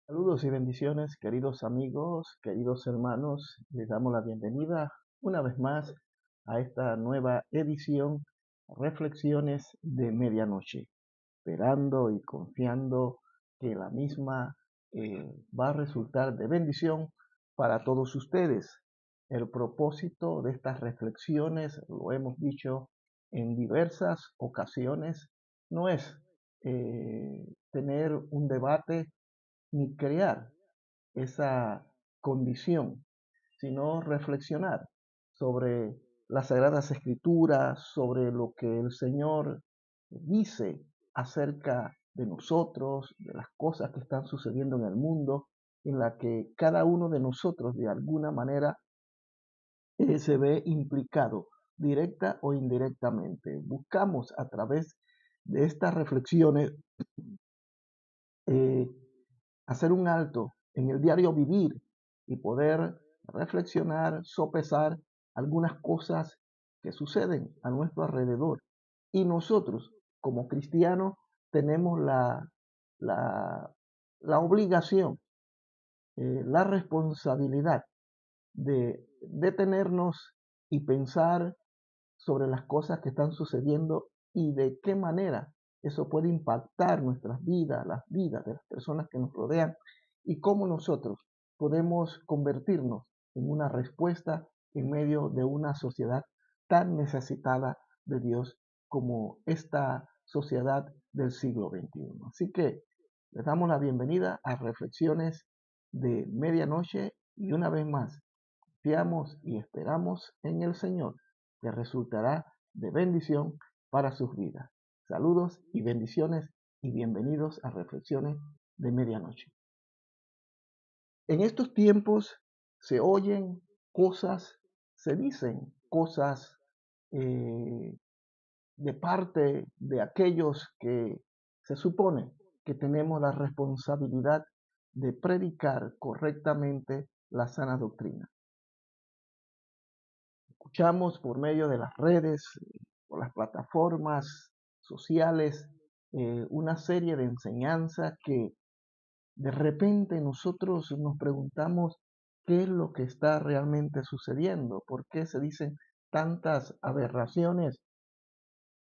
Saludos y bendiciones, queridos amigos, queridos hermanos. Les damos la bienvenida una vez más a esta nueva edición, Reflexiones de Medianoche, esperando y confiando que la misma va a resultar de bendición para todos ustedes. El propósito de estas reflexiones, lo hemos dicho en diversas ocasiones, no es tener un debate ni crear esa condición, sino reflexionar sobre las Sagradas Escrituras, sobre lo que el Señor dice acerca de nosotros, de las cosas que están sucediendo en el mundo, en la que cada uno de nosotros de alguna manera se ve implicado, directa o indirectamente. Buscamos a través de estas reflexiones eh, hacer un alto en el diario vivir y poder reflexionar, sopesar algunas cosas que suceden a nuestro alrededor. Y nosotros, como cristianos, tenemos la, la obligación, la responsabilidad de detenernos y pensar sobre las cosas que están sucediendo y de qué manera eso puede impactar nuestras vidas, las vidas de las personas que nos rodean y cómo nosotros podemos convertirnos en una respuesta en medio de una sociedad tan necesitada de Dios como esta sociedad del siglo XXI. Así que les damos la bienvenida a Reflexiones de Medianoche y una vez más confiamos y esperamos en el Señor, que resultará de bendición para sus vidas. Saludos y bendiciones y bienvenidos a Reflexiones de Medianoche. En estos tiempos se oyen cosas, se dicen cosas eh, de parte de aquellos que se supone que tenemos la responsabilidad de predicar correctamente la sana doctrina. Escuchamos por medio de las redes, por las plataformas sociales, una serie de enseñanzas que de repente nosotros nos preguntamos qué es lo que está realmente sucediendo, por qué se dicen tantas aberraciones,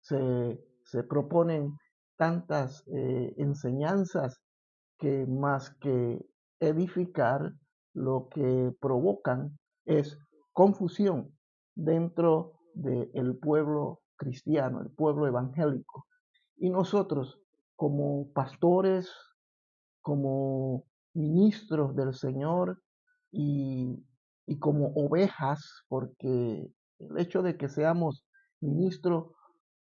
se proponen tantas enseñanzas que más que edificar, lo que provocan es confusión dentro del pueblo cristiano, el pueblo evangélico. Y nosotros, como pastores, como ministros del Señor y, y como ovejas, porque el hecho de que seamos ministros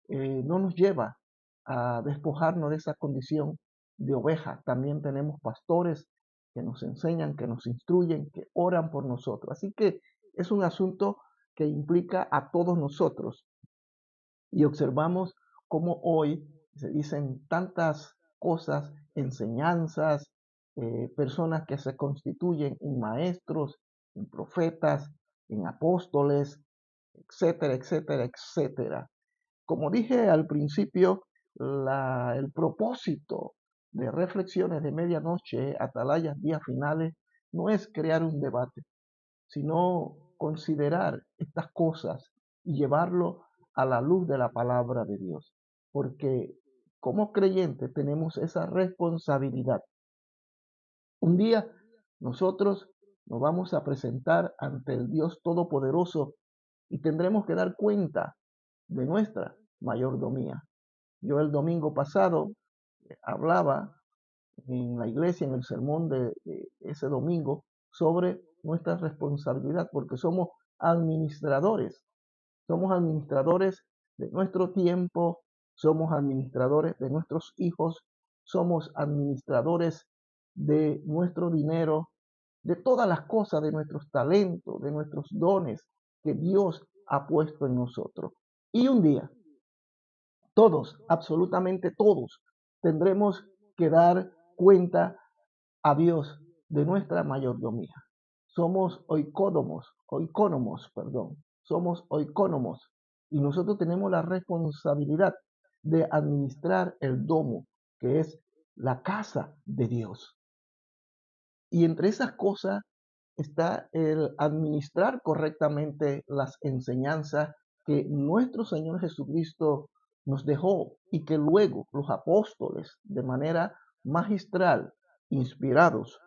no nos lleva a despojarnos de esa condición de oveja. También tenemos pastores que nos enseñan, que nos instruyen, que oran por nosotros. Así que es un asunto que implica a todos nosotros. Y observamos cómo hoy se dicen tantas cosas, enseñanzas, personas que se constituyen en maestros, en profetas, en apóstoles, etcétera, etcétera, etcétera. Como dije al principio, el propósito de reflexiones de medianoche, atalayas, días finales, no es crear un debate, sino considerar estas cosas y llevarlo a la luz de la palabra de Dios. Porque como creyentes tenemos esa responsabilidad. Un día nosotros nos vamos a presentar ante el Dios Todopoderoso y tendremos que dar cuenta de nuestra mayordomía. Yo el domingo pasado hablaba en la iglesia, en el sermón de ese domingo, sobre nuestra responsabilidad, porque somos administradores de nuestro tiempo, somos administradores de nuestros hijos, somos administradores de nuestro dinero, de todas las cosas, de nuestros talentos, de nuestros dones que Dios ha puesto en nosotros. Y un día todos, absolutamente todos, tendremos que dar cuenta a Dios de nuestra mayordomía. Somos somos oicónomos y nosotros tenemos la responsabilidad de administrar el domo, que es la casa de Dios. Y entre esas cosas está el administrar correctamente las enseñanzas que nuestro Señor Jesucristo nos dejó y que luego los apóstoles, de manera magistral, inspirados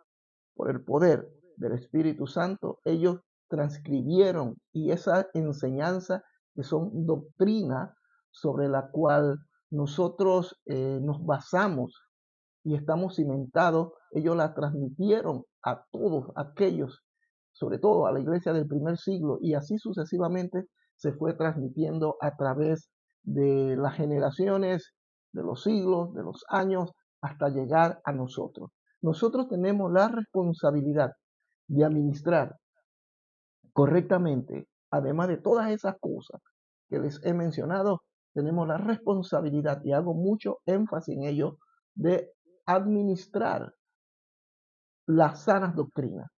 por el poder del Espíritu Santo, ellos transcribieron, y esa enseñanza que son doctrina sobre la cual nosotros nos basamos y estamos cimentados, ellos la transmitieron a todos aquellos, sobre todo a la iglesia del primer siglo, y así sucesivamente se fue transmitiendo a través de las generaciones, de los siglos, de los años, hasta llegar a nosotros. Nosotros tenemos la responsabilidad de administrar correctamente, además de todas esas cosas que les he mencionado, tenemos la responsabilidad, y hago mucho énfasis en ello, de administrar las sanas doctrinas.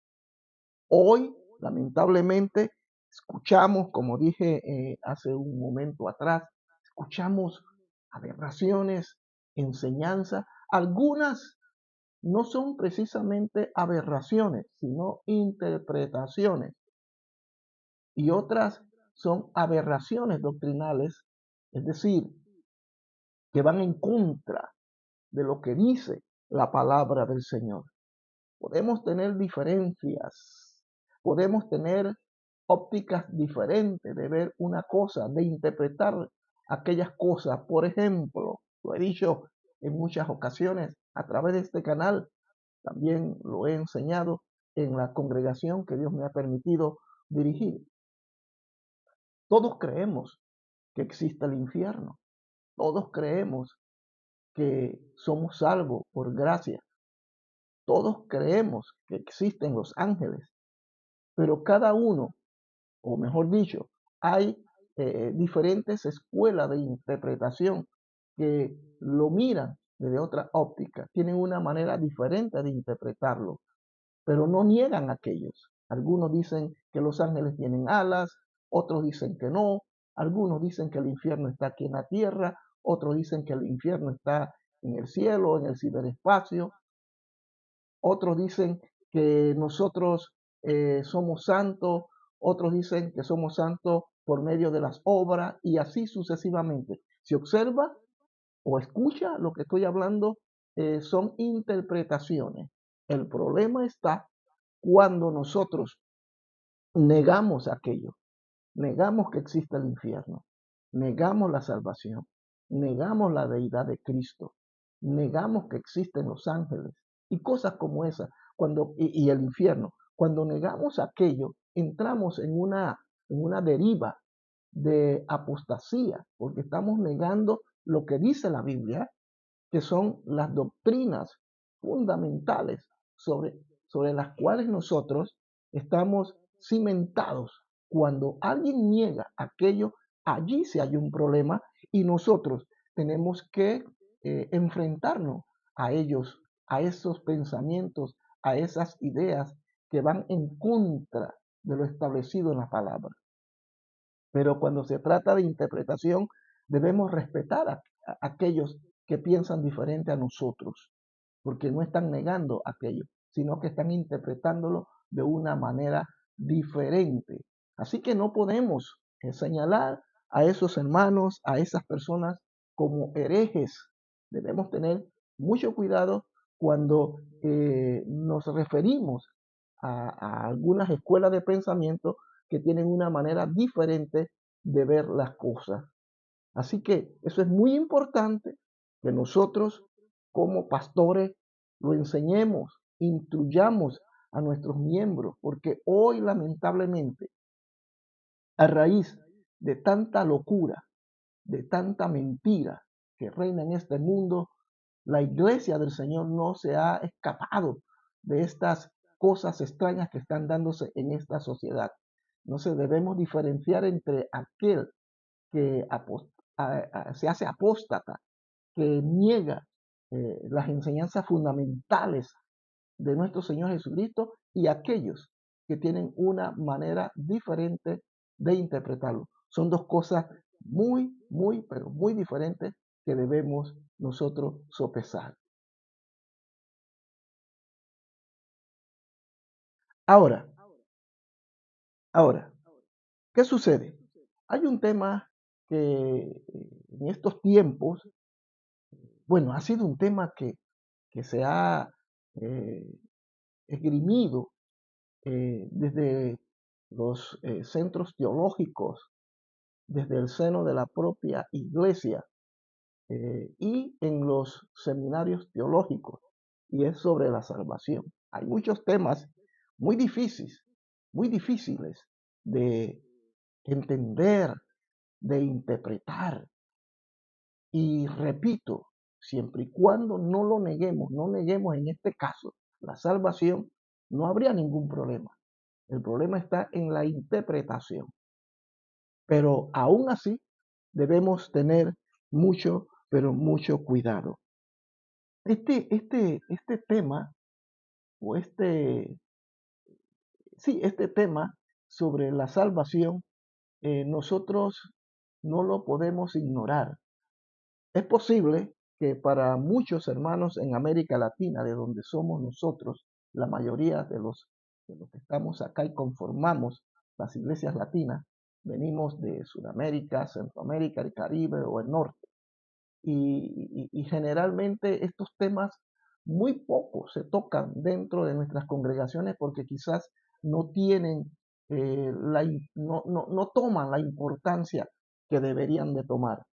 Hoy, lamentablemente, escuchamos, como dije hace un momento atrás, escuchamos aberraciones, enseñanzas. Algunas no son precisamente aberraciones, sino interpretaciones. Y otras son aberraciones doctrinales, es decir, que van en contra de lo que dice la palabra del Señor. Podemos tener diferencias, podemos tener ópticas diferentes de ver una cosa, de interpretar aquellas cosas. Por ejemplo, lo he dicho en muchas ocasiones a través de este canal, también lo he enseñado en la congregación que Dios me ha permitido dirigir. Todos creemos que existe el infierno, todos creemos que somos salvos por gracia, todos creemos que existen los ángeles, pero cada uno, o mejor dicho, hay diferentes escuelas de interpretación que lo miran desde otra óptica, tienen una manera diferente de interpretarlo, pero no niegan aquellos. Algunos dicen que los ángeles tienen alas, otros dicen que no, algunos dicen que el infierno está aquí en la tierra, otros dicen que el infierno está en el cielo, en el ciberespacio, otros dicen que nosotros somos santos, otros dicen que somos santos por medio de las obras, y así sucesivamente. Si observa o escucha lo que estoy hablando, son interpretaciones. El problema está cuando nosotros negamos aquello, negamos que existe el infierno, negamos la salvación, negamos la deidad de Cristo, negamos que existen los ángeles y cosas como esas, y el infierno. Cuando negamos aquello, entramos en una deriva de apostasía, porque estamos negando lo que dice la Biblia, que son las doctrinas fundamentales sobre las cuales nosotros estamos cimentados. Cuando alguien niega aquello, allí sí hay un problema, y nosotros tenemos que enfrentarnos a ellos, a esos pensamientos, a esas ideas que van en contra de lo establecido en la palabra. Pero cuando se trata de interpretación, debemos respetar a aquellos que piensan diferente a nosotros, porque no están negando aquello, sino que están interpretándolo de una manera diferente. Así que no podemos señalar a esos hermanos, a esas personas como herejes. Debemos tener mucho cuidado cuando nos referimos a algunas escuelas de pensamiento que tienen una manera diferente de ver las cosas. Así que eso es muy importante, que nosotros como pastores lo enseñemos, instruyamos a nuestros miembros, porque hoy lamentablemente, a raíz de tanta locura, de tanta mentira que reina en este mundo, la iglesia del Señor no se ha escapado de estas cosas extrañas que están dándose en esta sociedad. Entonces debemos diferenciar entre aquel que se hace apóstata, que niega las enseñanzas fundamentales de nuestro Señor Jesucristo, y aquellos que tienen una manera diferente de interpretarlo. Son dos cosas pero muy diferentes que debemos nosotros sopesar. Ahora, ahora, ¿qué sucede? Hay un tema que en estos tiempos, bueno, ha sido un tema que se ha eh, esgrimido desde los centros teológicos, desde el seno de la propia iglesia y en los seminarios teológicos, y es sobre la salvación. Hay muchos temas muy difíciles de entender, de interpretar, y repito, siempre y cuando no lo neguemos, no neguemos en este caso la salvación, no habría ningún problema. El problema está en la interpretación. Pero aún así debemos tener mucho, pero mucho cuidado. Este tema, o este tema sobre la salvación, nosotros no lo podemos ignorar. Es posible que para muchos hermanos en América Latina, de donde somos nosotros, la mayoría de los que estamos acá y conformamos las iglesias latinas, venimos de Sudamérica, Centroamérica, el Caribe o el norte. Y generalmente estos temas muy poco se tocan dentro de nuestras congregaciones porque quizás no tienen no toman la importancia que deberían de tomar.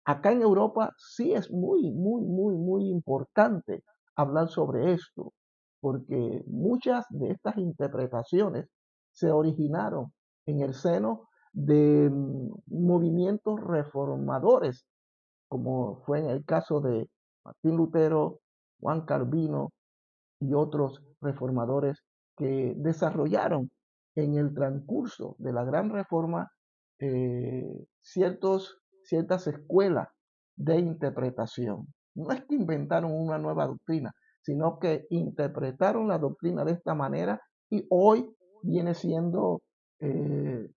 Acá en Europa sí es muy importante hablar sobre esto, porque muchas de estas interpretaciones se originaron en el seno de movimientos reformadores, como fue en el caso de Martín Lutero, Juan Calvino y otros reformadores que desarrollaron en el transcurso de la Gran Reforma ciertas escuelas de interpretación. No es que inventaron una nueva doctrina, sino que interpretaron la doctrina de esta manera y hoy viene siendo eh,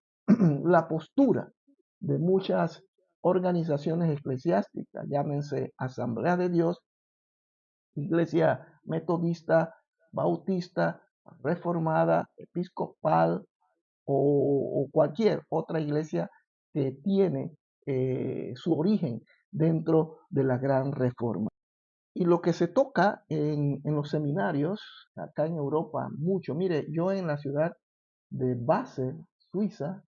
la postura de muchas organizaciones eclesiásticas, llámense Asamblea de Dios, Iglesia Metodista, Bautista, Reformada, Episcopal o cualquier otra iglesia que tiene su origen dentro de la Gran Reforma. Y lo que se toca en los seminarios, acá en Europa, mucho. Mire, yo en la ciudad de Basel, Suiza,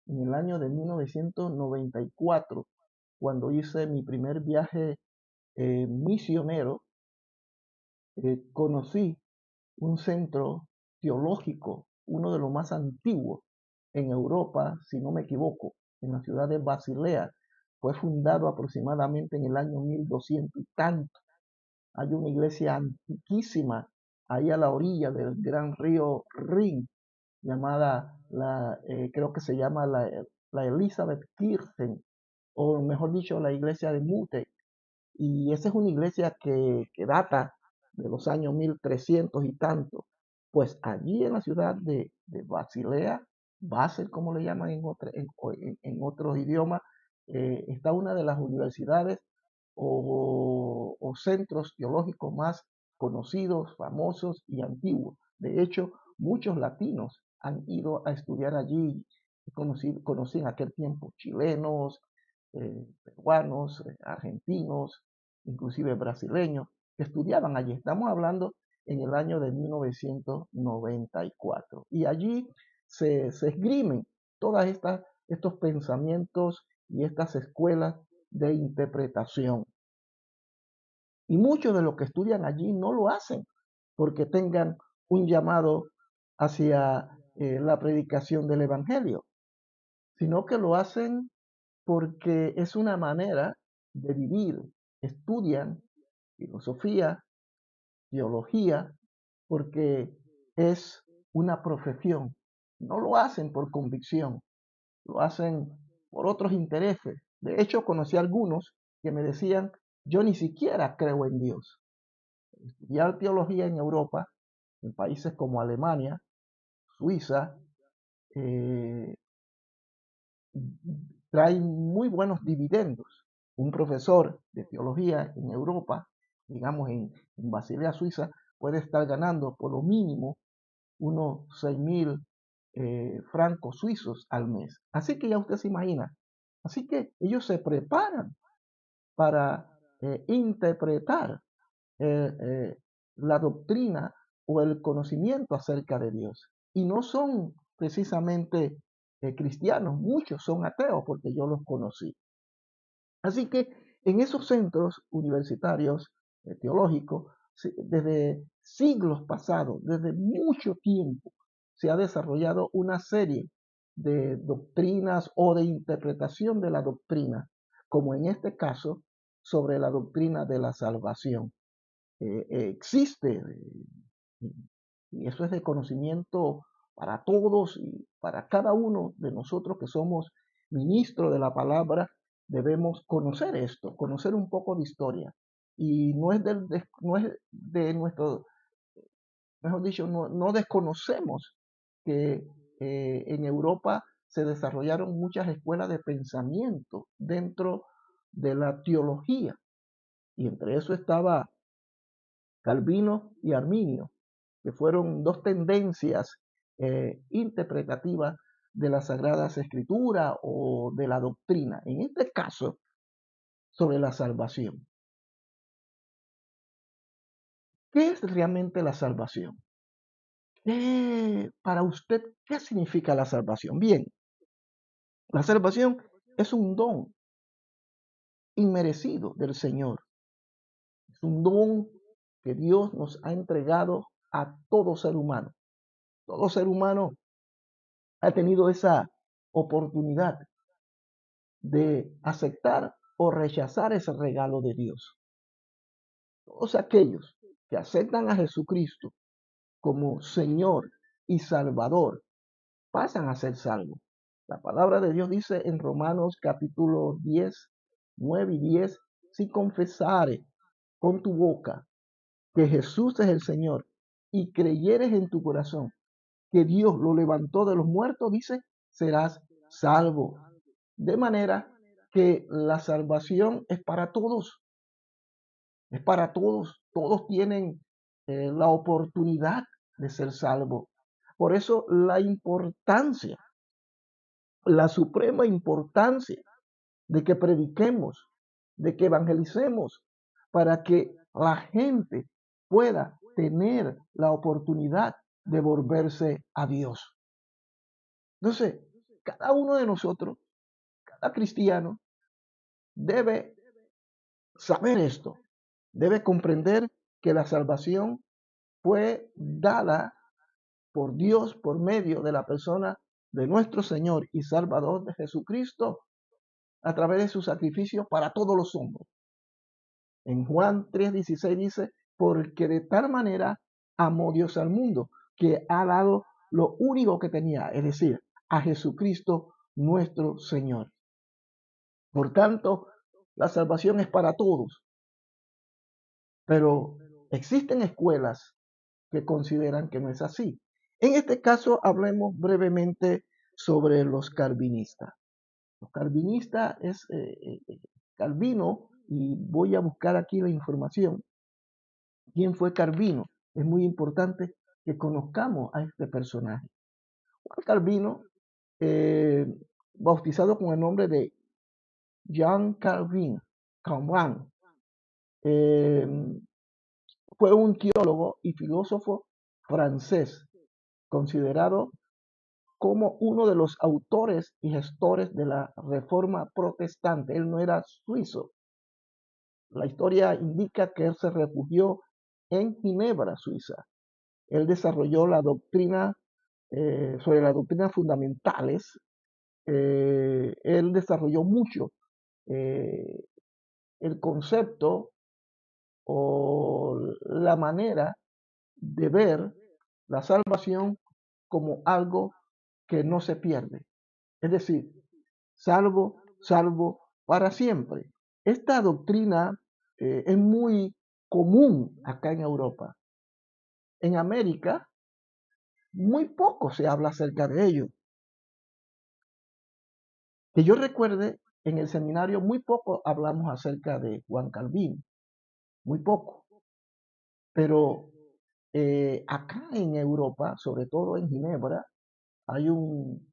en el año de 1994, cuando hice mi primer viaje misionero, conocí un centro teológico, uno de los más antiguos en Europa, si no me equivoco, en la ciudad de Basilea. Fue fundado aproximadamente en el año 1200 y tanto. Hay una iglesia antiquísima ahí a la orilla del gran río Rin, llamada, creo que se llama la Elizabeth Kirchen, o mejor dicho, la iglesia de Mute. Y esa es una iglesia que data de los años 1300 y tanto. Pues allí en la ciudad de Basilea, Basel, como le llaman en otros idiomas, está una de las universidades o centros teológicos más conocidos, famosos y antiguos. De hecho, muchos latinos han ido a estudiar allí. Conocí en aquel tiempo chilenos, peruanos, argentinos, inclusive brasileños, que estudiaban allí. Estamos hablando en el año de 1994. Y allí se esgrimen todas estos pensamientos y estas escuelas de interpretación. Y muchos de los que estudian allí no lo hacen porque tengan un llamado hacia la predicación del Evangelio, sino que lo hacen porque es una manera de vivir. Estudian filosofía, teología, porque es una profesión. No lo hacen por convicción, lo hacen por otros intereses. De hecho, conocí a algunos que me decían, yo ni siquiera creo en Dios. Estudiar teología en Europa, en países como Alemania, Suiza, eh, trae muy buenos dividendos. Un profesor de teología en Europa, digamos en Basilea, Suiza, puede estar ganando por lo mínimo unos 6.000 francos suizos al mes. Así que ya usted se imagina. Así que ellos se preparan para interpretar la doctrina o el conocimiento acerca de Dios. Y no son precisamente cristianos, muchos son ateos porque yo los conocí. Así que en esos centros universitarios teológicos, desde siglos pasados, desde mucho tiempo, se ha desarrollado una serie de doctrinas o de interpretación de la doctrina, como en este caso sobre la doctrina de la salvación. Existe, y eso es de conocimiento para todos y para cada uno de nosotros que somos ministros de la palabra, debemos conocer esto, conocer un poco de historia. Y no es de nuestro, mejor dicho, no desconocemos que en Europa se desarrollaron muchas escuelas de pensamiento dentro de la teología. Y entre eso estaba Calvino y Arminio, que fueron dos tendencias interpretativas de las Sagradas Escrituras o de la doctrina, en este caso sobre la salvación. ¿Qué es realmente la salvación? Para usted, ¿qué significa la salvación? Bien, la salvación es un don inmerecido del Señor. Es un don que Dios nos ha entregado a todo ser humano. Todo ser humano ha tenido esa oportunidad de aceptar o rechazar ese regalo de Dios. Todos aquellos que aceptan a Jesucristo como Señor y Salvador pasan a ser salvos. La palabra de Dios dice en Romanos capítulo 10, 9 y 10, si confesares con tu boca que Jesús es el Señor y creyeres en tu corazón que Dios lo levantó de los muertos, dice, serás salvo. De manera que la salvación es para todos, todos tienen la oportunidad de ser salvos. Por eso la importancia, la suprema importancia de que prediquemos, de que evangelicemos, para que la gente pueda tener la oportunidad de volverse a Dios. Entonces, cada uno de nosotros, cada cristiano, debe saber esto, debe comprender que la salvación fue dada por Dios por medio de la persona de nuestro Señor y Salvador de Jesucristo a través de su sacrificio para todos los hombres. En Juan 3:16 dice, porque de tal manera amó Dios al mundo, que ha dado lo único que tenía, es decir, a Jesucristo nuestro Señor. Por tanto, la salvación es para todos, pero existen escuelas que consideran que no es así. En este caso, hablemos brevemente sobre los calvinistas. Los calvinistas es Calvino, y voy a buscar aquí la información. ¿Quién fue Calvino? Es muy importante que conozcamos a este personaje. Juan Calvino, eh, bautizado con el nombre de Jean Calvin, Calvin, eh, fue un teólogo y filósofo francés, considerado como uno de los autores y gestores de la Reforma Protestante. Él no era suizo. La historia indica que él se refugió en Ginebra, Suiza. Él desarrolló la doctrina sobre las doctrinas fundamentales. Él desarrolló mucho eh, el concepto o la manera de ver la salvación como algo que no se pierde. Es decir, salvo para siempre. Esta doctrina es muy común acá en Europa. En América, muy poco se habla acerca de ello. Que yo recuerde, en el seminario muy poco hablamos acerca de Juan Calvino, muy poco. Pero Acá en Europa, sobre todo en Ginebra, hay un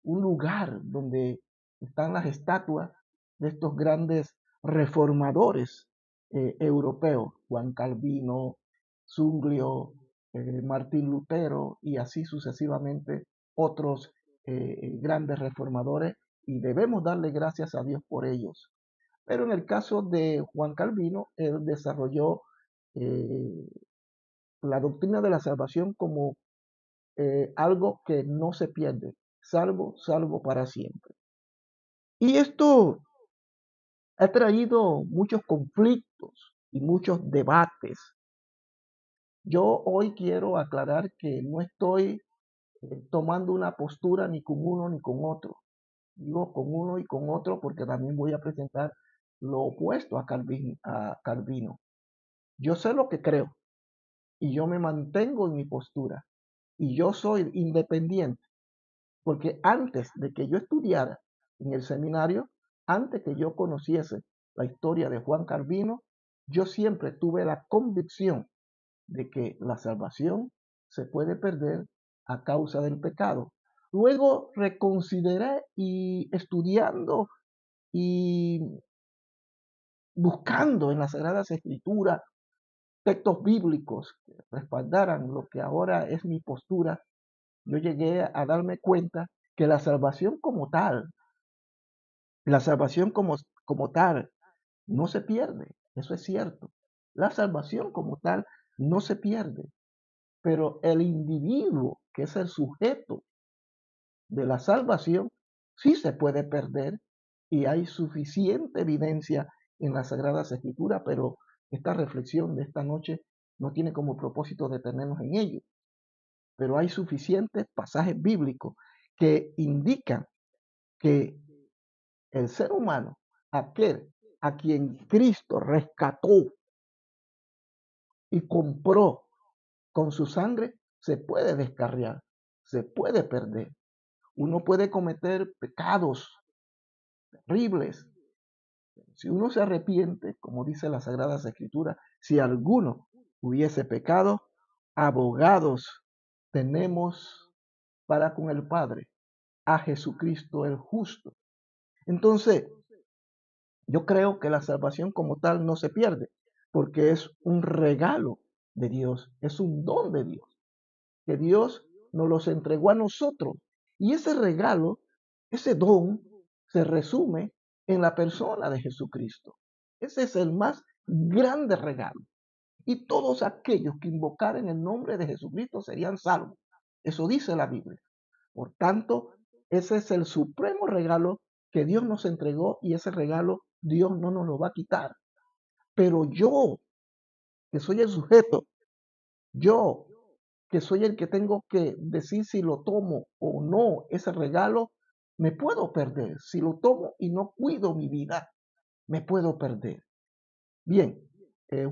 lugar donde están las estatuas de estos grandes reformadores europeos, Juan Calvino, Zwinglio, Martín Lutero y así sucesivamente otros grandes reformadores, y debemos darle gracias a Dios por ellos. Pero en el caso de Juan Calvino, él desarrolló eh, la doctrina de la salvación como algo que no se pierde, salvo para siempre. Y esto ha traído muchos conflictos y muchos debates. Yo hoy quiero aclarar que no estoy tomando una postura ni con uno ni con otro. Digo con uno y con otro porque también voy a presentar lo opuesto a Calvino. Yo sé lo que creo y yo me mantengo en mi postura y yo soy independiente. Porque antes de que yo estudiara en el seminario, antes que yo conociese la historia de Juan Calvino, yo siempre tuve la convicción de que la salvación se puede perder a causa del pecado. Luego reconsideré y estudiando y buscando en las Sagradas Escrituras textos bíblicos que respaldaran lo que ahora es mi postura, yo llegué a darme cuenta que la salvación como tal no se pierde, eso es cierto. La salvación como tal no se pierde, pero el individuo que es el sujeto de la salvación sí se puede perder y hay suficiente evidencia en las Sagradas Escrituras, pero esta reflexión de esta noche no tiene como propósito detenernos en ello, pero hay suficientes pasajes bíblicos que indican que el ser humano, aquel a quien Cristo rescató y compró con su sangre, se puede descarriar, se puede perder. Uno puede cometer pecados terribles. Si uno se arrepiente, como dice las Sagradas Escrituras, si alguno hubiese pecado, abogados tenemos para con el Padre, a Jesucristo el justo. Entonces, yo creo que la salvación como tal no se pierde, porque es un regalo de Dios, es un don de Dios, que Dios nos los entregó a nosotros. Y ese regalo, ese don, se resume en la persona de Jesucristo. Ese es el más grande regalo. Y todos aquellos que invocaren el nombre de Jesucristo serían salvos. Eso dice la Biblia. Por tanto, ese es el supremo regalo que Dios nos entregó y ese regalo Dios no nos lo va a quitar. Pero yo, que soy el sujeto, yo, que soy el que tengo que decir si lo tomo o no, ese regalo, me puedo perder. Si lo tomo y no cuido mi vida, me puedo perder. Bien,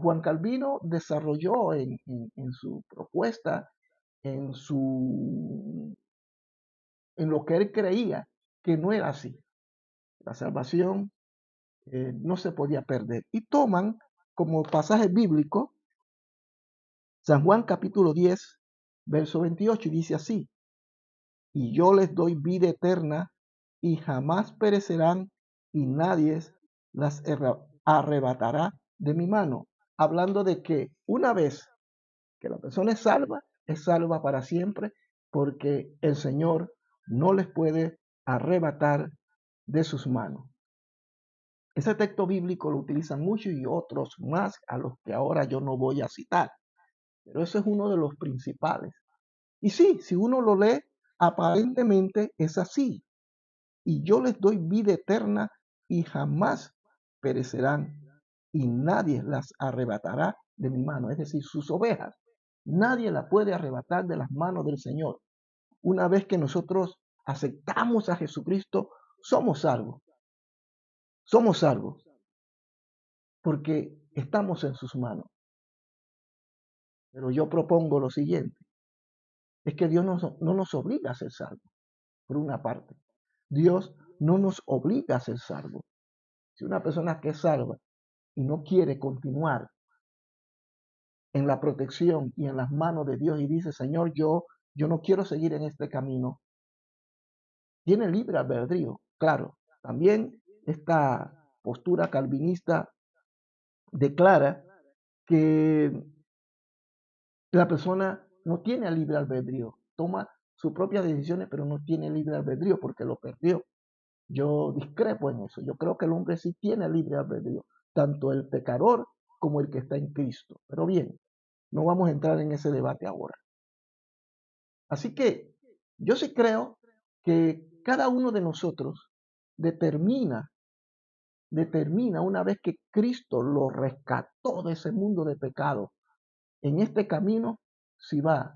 Juan Calvino desarrolló en su propuesta, en, su, en lo que él creía que no era así. La salvación no se podía perder. Y toman como pasaje bíblico San Juan capítulo 10, verso 28, y dice así, y yo les doy vida eterna y jamás perecerán y nadie las arrebatará de mi mano. Hablando de que una vez que la persona es salva para siempre porque el Señor no les puede arrebatar de sus manos. Ese texto bíblico lo utilizan mucho y otros más a los que ahora yo no voy a citar, pero ese es uno de los principales. Y sí, si uno lo lee, aparentemente es así. Y yo les doy vida eterna y jamás perecerán y nadie las arrebatará de mi mano, es decir, sus ovejas. Nadie la puede arrebatar de las manos del Señor. Una vez que nosotros aceptamos a Jesucristo, somos salvos. Somos salvos porque estamos en sus manos. Pero yo propongo lo siguiente, es que Dios no nos obliga a ser salvos, por una parte. Dios no nos obliga a ser salvos. Si una persona que es salva y no quiere continuar en la protección y en las manos de Dios y dice, Señor, yo no quiero seguir en este camino, tiene libre albedrío. Claro, también esta postura calvinista declara que la persona no tiene libre albedrío, toma sus propias decisiones, pero no tiene libre albedrío porque lo perdió. Yo discrepo en eso. Yo creo que el hombre sí tiene libre albedrío, tanto el pecador como el que está en Cristo. Pero bien, no vamos a entrar en ese debate ahora. Así que yo sí creo que cada uno de nosotros determina, determina una vez que Cristo lo rescató de ese mundo de pecado, en este camino, si va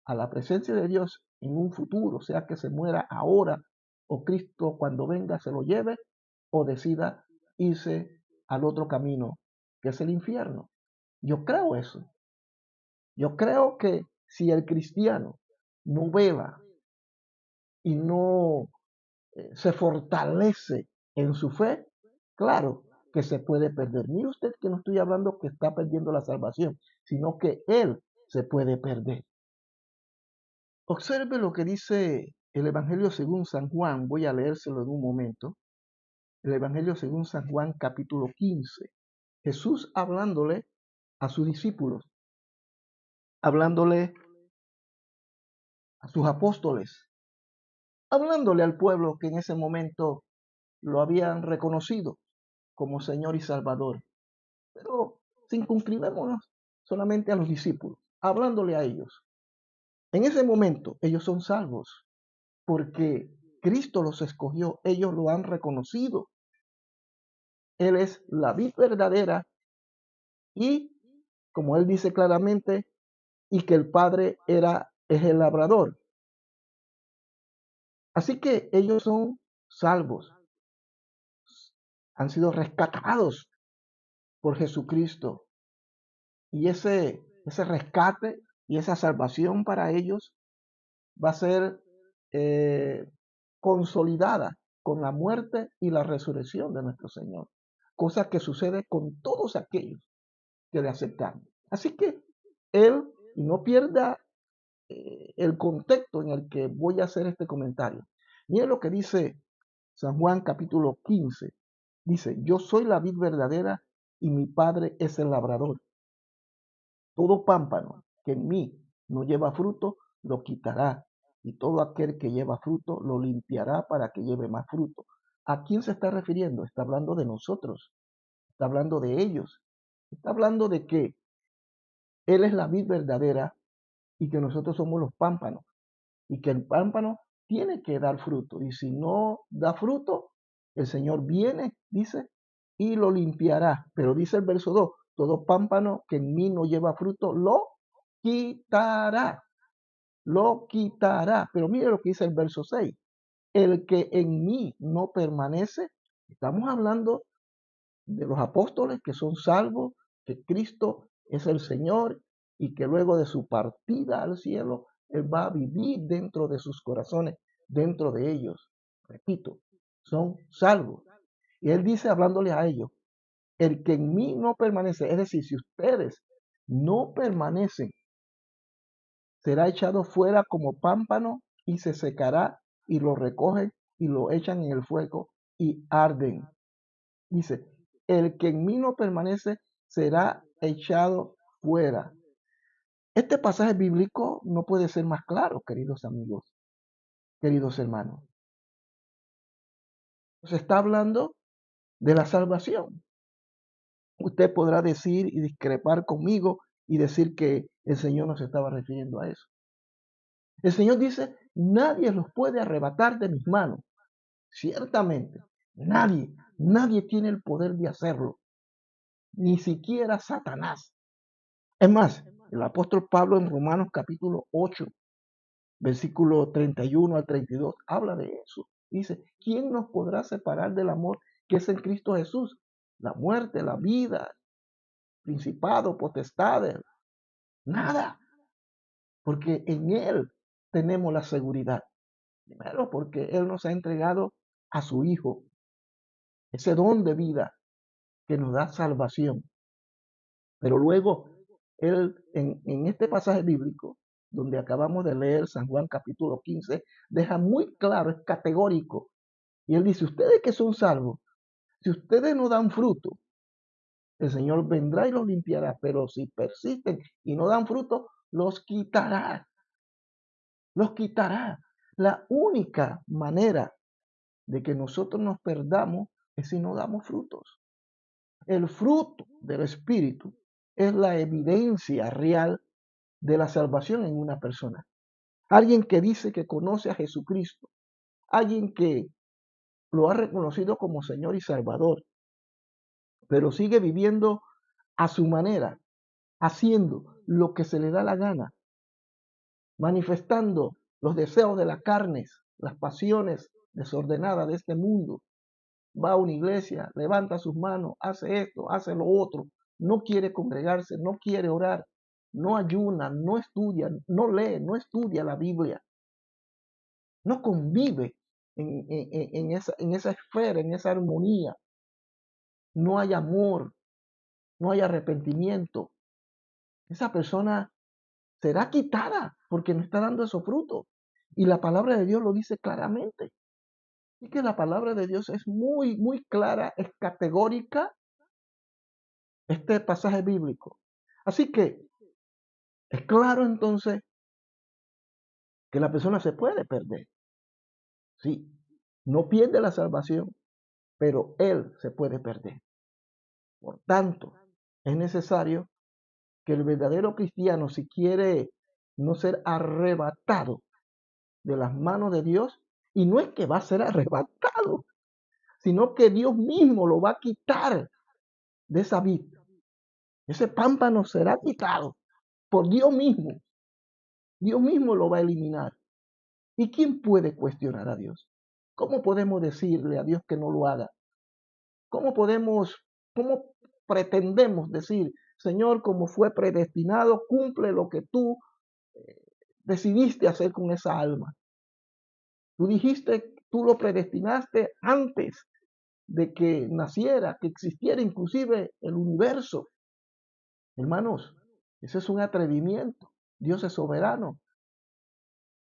a la presencia de Dios en un futuro, sea que se muera ahora o Cristo cuando venga se lo lleve, o decida irse al otro camino, que es el infierno. Yo creo eso. Yo creo que si el cristiano no vela y no se fortalece en su fe, claro que se puede perder. Mire usted que no estoy hablando que está perdiendo la salvación, sino que él se puede perder. Observe lo que dice el Evangelio según San Juan. Voy a leérselo en un momento. El Evangelio según San Juan, capítulo 15. Jesús hablándole a sus discípulos, hablándole a sus apóstoles, hablándole al pueblo que en ese momento lo habían reconocido como Señor y Salvador. Pero circunscribémonos solamente a los discípulos, hablándole a ellos. En ese momento ellos son salvos porque Cristo los escogió, ellos lo han reconocido. Él es la vid verdadera y, como él dice claramente, y que el Padre es el labrador. Así que ellos son salvos, han sido rescatados por Jesucristo. Y ese rescate y esa salvación para ellos va a ser eh, consolidada con la muerte y la resurrección de nuestro Señor. Cosa que sucede con todos aquellos que le aceptamos. Así que él, y no pierda el contexto en el que voy a hacer este comentario. Mire lo que dice San Juan capítulo 15. Dice, yo soy la vid verdadera y mi padre es el labrador. Todo pámpano que en mí no lleva fruto, lo quitará. Y todo aquel que lleva fruto, lo limpiará para que lleve más fruto. ¿A quién se está refiriendo? Está hablando de nosotros. Está hablando de ellos. Está hablando de que Él es la vid verdadera y que nosotros somos los pámpanos. Y que el pámpano tiene que dar fruto. Y si no da fruto, el Señor viene, dice, y lo limpiará. Pero dice el verso 2, todo pámpano que en mí no lleva fruto, lo quitará. Lo quitará. Pero mire lo que dice el verso 6. El que en mí no permanece, estamos hablando de los apóstoles que son salvos, que Cristo es el Señor y que luego de su partida al cielo, Él va a vivir dentro de sus corazones, dentro de ellos. Repito, son salvos. Y Él dice, hablándole a ellos, el que en mí no permanece, es decir, si ustedes no permanecen, será echado fuera como pámpano y se secará y lo recogen y lo echan en el fuego y arden. Dice, el que en mí no permanece será echado fuera. Este pasaje bíblico no puede ser más claro, queridos amigos, queridos hermanos. Se está hablando de la salvación. Usted podrá decir y discrepar conmigo y decir que el Señor no se estaba refiriendo a eso. El Señor dice, nadie los puede arrebatar de mis manos. Ciertamente, nadie tiene el poder de hacerlo, ni siquiera Satanás. Es más, el apóstol Pablo en Romanos capítulo 8, versículo 31 al 32, habla de eso. Dice, ¿quién nos podrá separar del amor que es en Cristo Jesús? La muerte, la vida, principado, potestades, nada, porque en Él tenemos la seguridad. Primero, porque Él nos ha entregado a su Hijo, ese don de vida que nos da salvación. Pero luego, Él, en este pasaje bíblico, donde acabamos de leer San Juan capítulo 15, deja muy claro, es categórico. Y él dice, ustedes que son salvos, si ustedes no dan fruto, el Señor vendrá y los limpiará, pero si persisten y no dan fruto, los quitará, los quitará. La única manera de que nosotros nos perdamos es si no damos frutos. El fruto del Espíritu es la evidencia real de la salvación en una persona. Alguien que dice que conoce a Jesucristo, alguien que lo ha reconocido como Señor y Salvador, pero sigue viviendo a su manera, haciendo lo que se le da la gana, manifestando los deseos de las carnes, las pasiones desordenadas de este mundo. Va a una iglesia, levanta sus manos, hace esto, hace lo otro, no quiere congregarse, no quiere orar, no ayuna, no estudia, no lee, no estudia la Biblia, no convive en esa esfera, en esa armonía. No hay amor, no hay arrepentimiento. Esa persona será quitada porque no está dando esos frutos. Y la palabra de Dios lo dice claramente. Y que la palabra de Dios es muy, muy clara, es categórica, este pasaje bíblico. Así que es claro entonces que la persona se puede perder. Sí, no pierde la salvación, pero él se puede perder. Por tanto, es necesario que el verdadero cristiano, si quiere no ser arrebatado de las manos de Dios, y no es que va a ser arrebatado, sino que Dios mismo lo va a quitar de esa vid. Ese pámpano será quitado por Dios mismo. Dios mismo lo va a eliminar. ¿Y quién puede cuestionar a Dios? ¿Cómo podemos decirle a Dios que no lo haga? Cómo pretendemos decir, Señor, como fue predestinado, cumple lo que tú decidiste hacer con esa alma? Tú dijiste, tú lo predestinaste antes de que naciera, que existiera inclusive el universo. Hermanos, ese es un atrevimiento. Dios es soberano.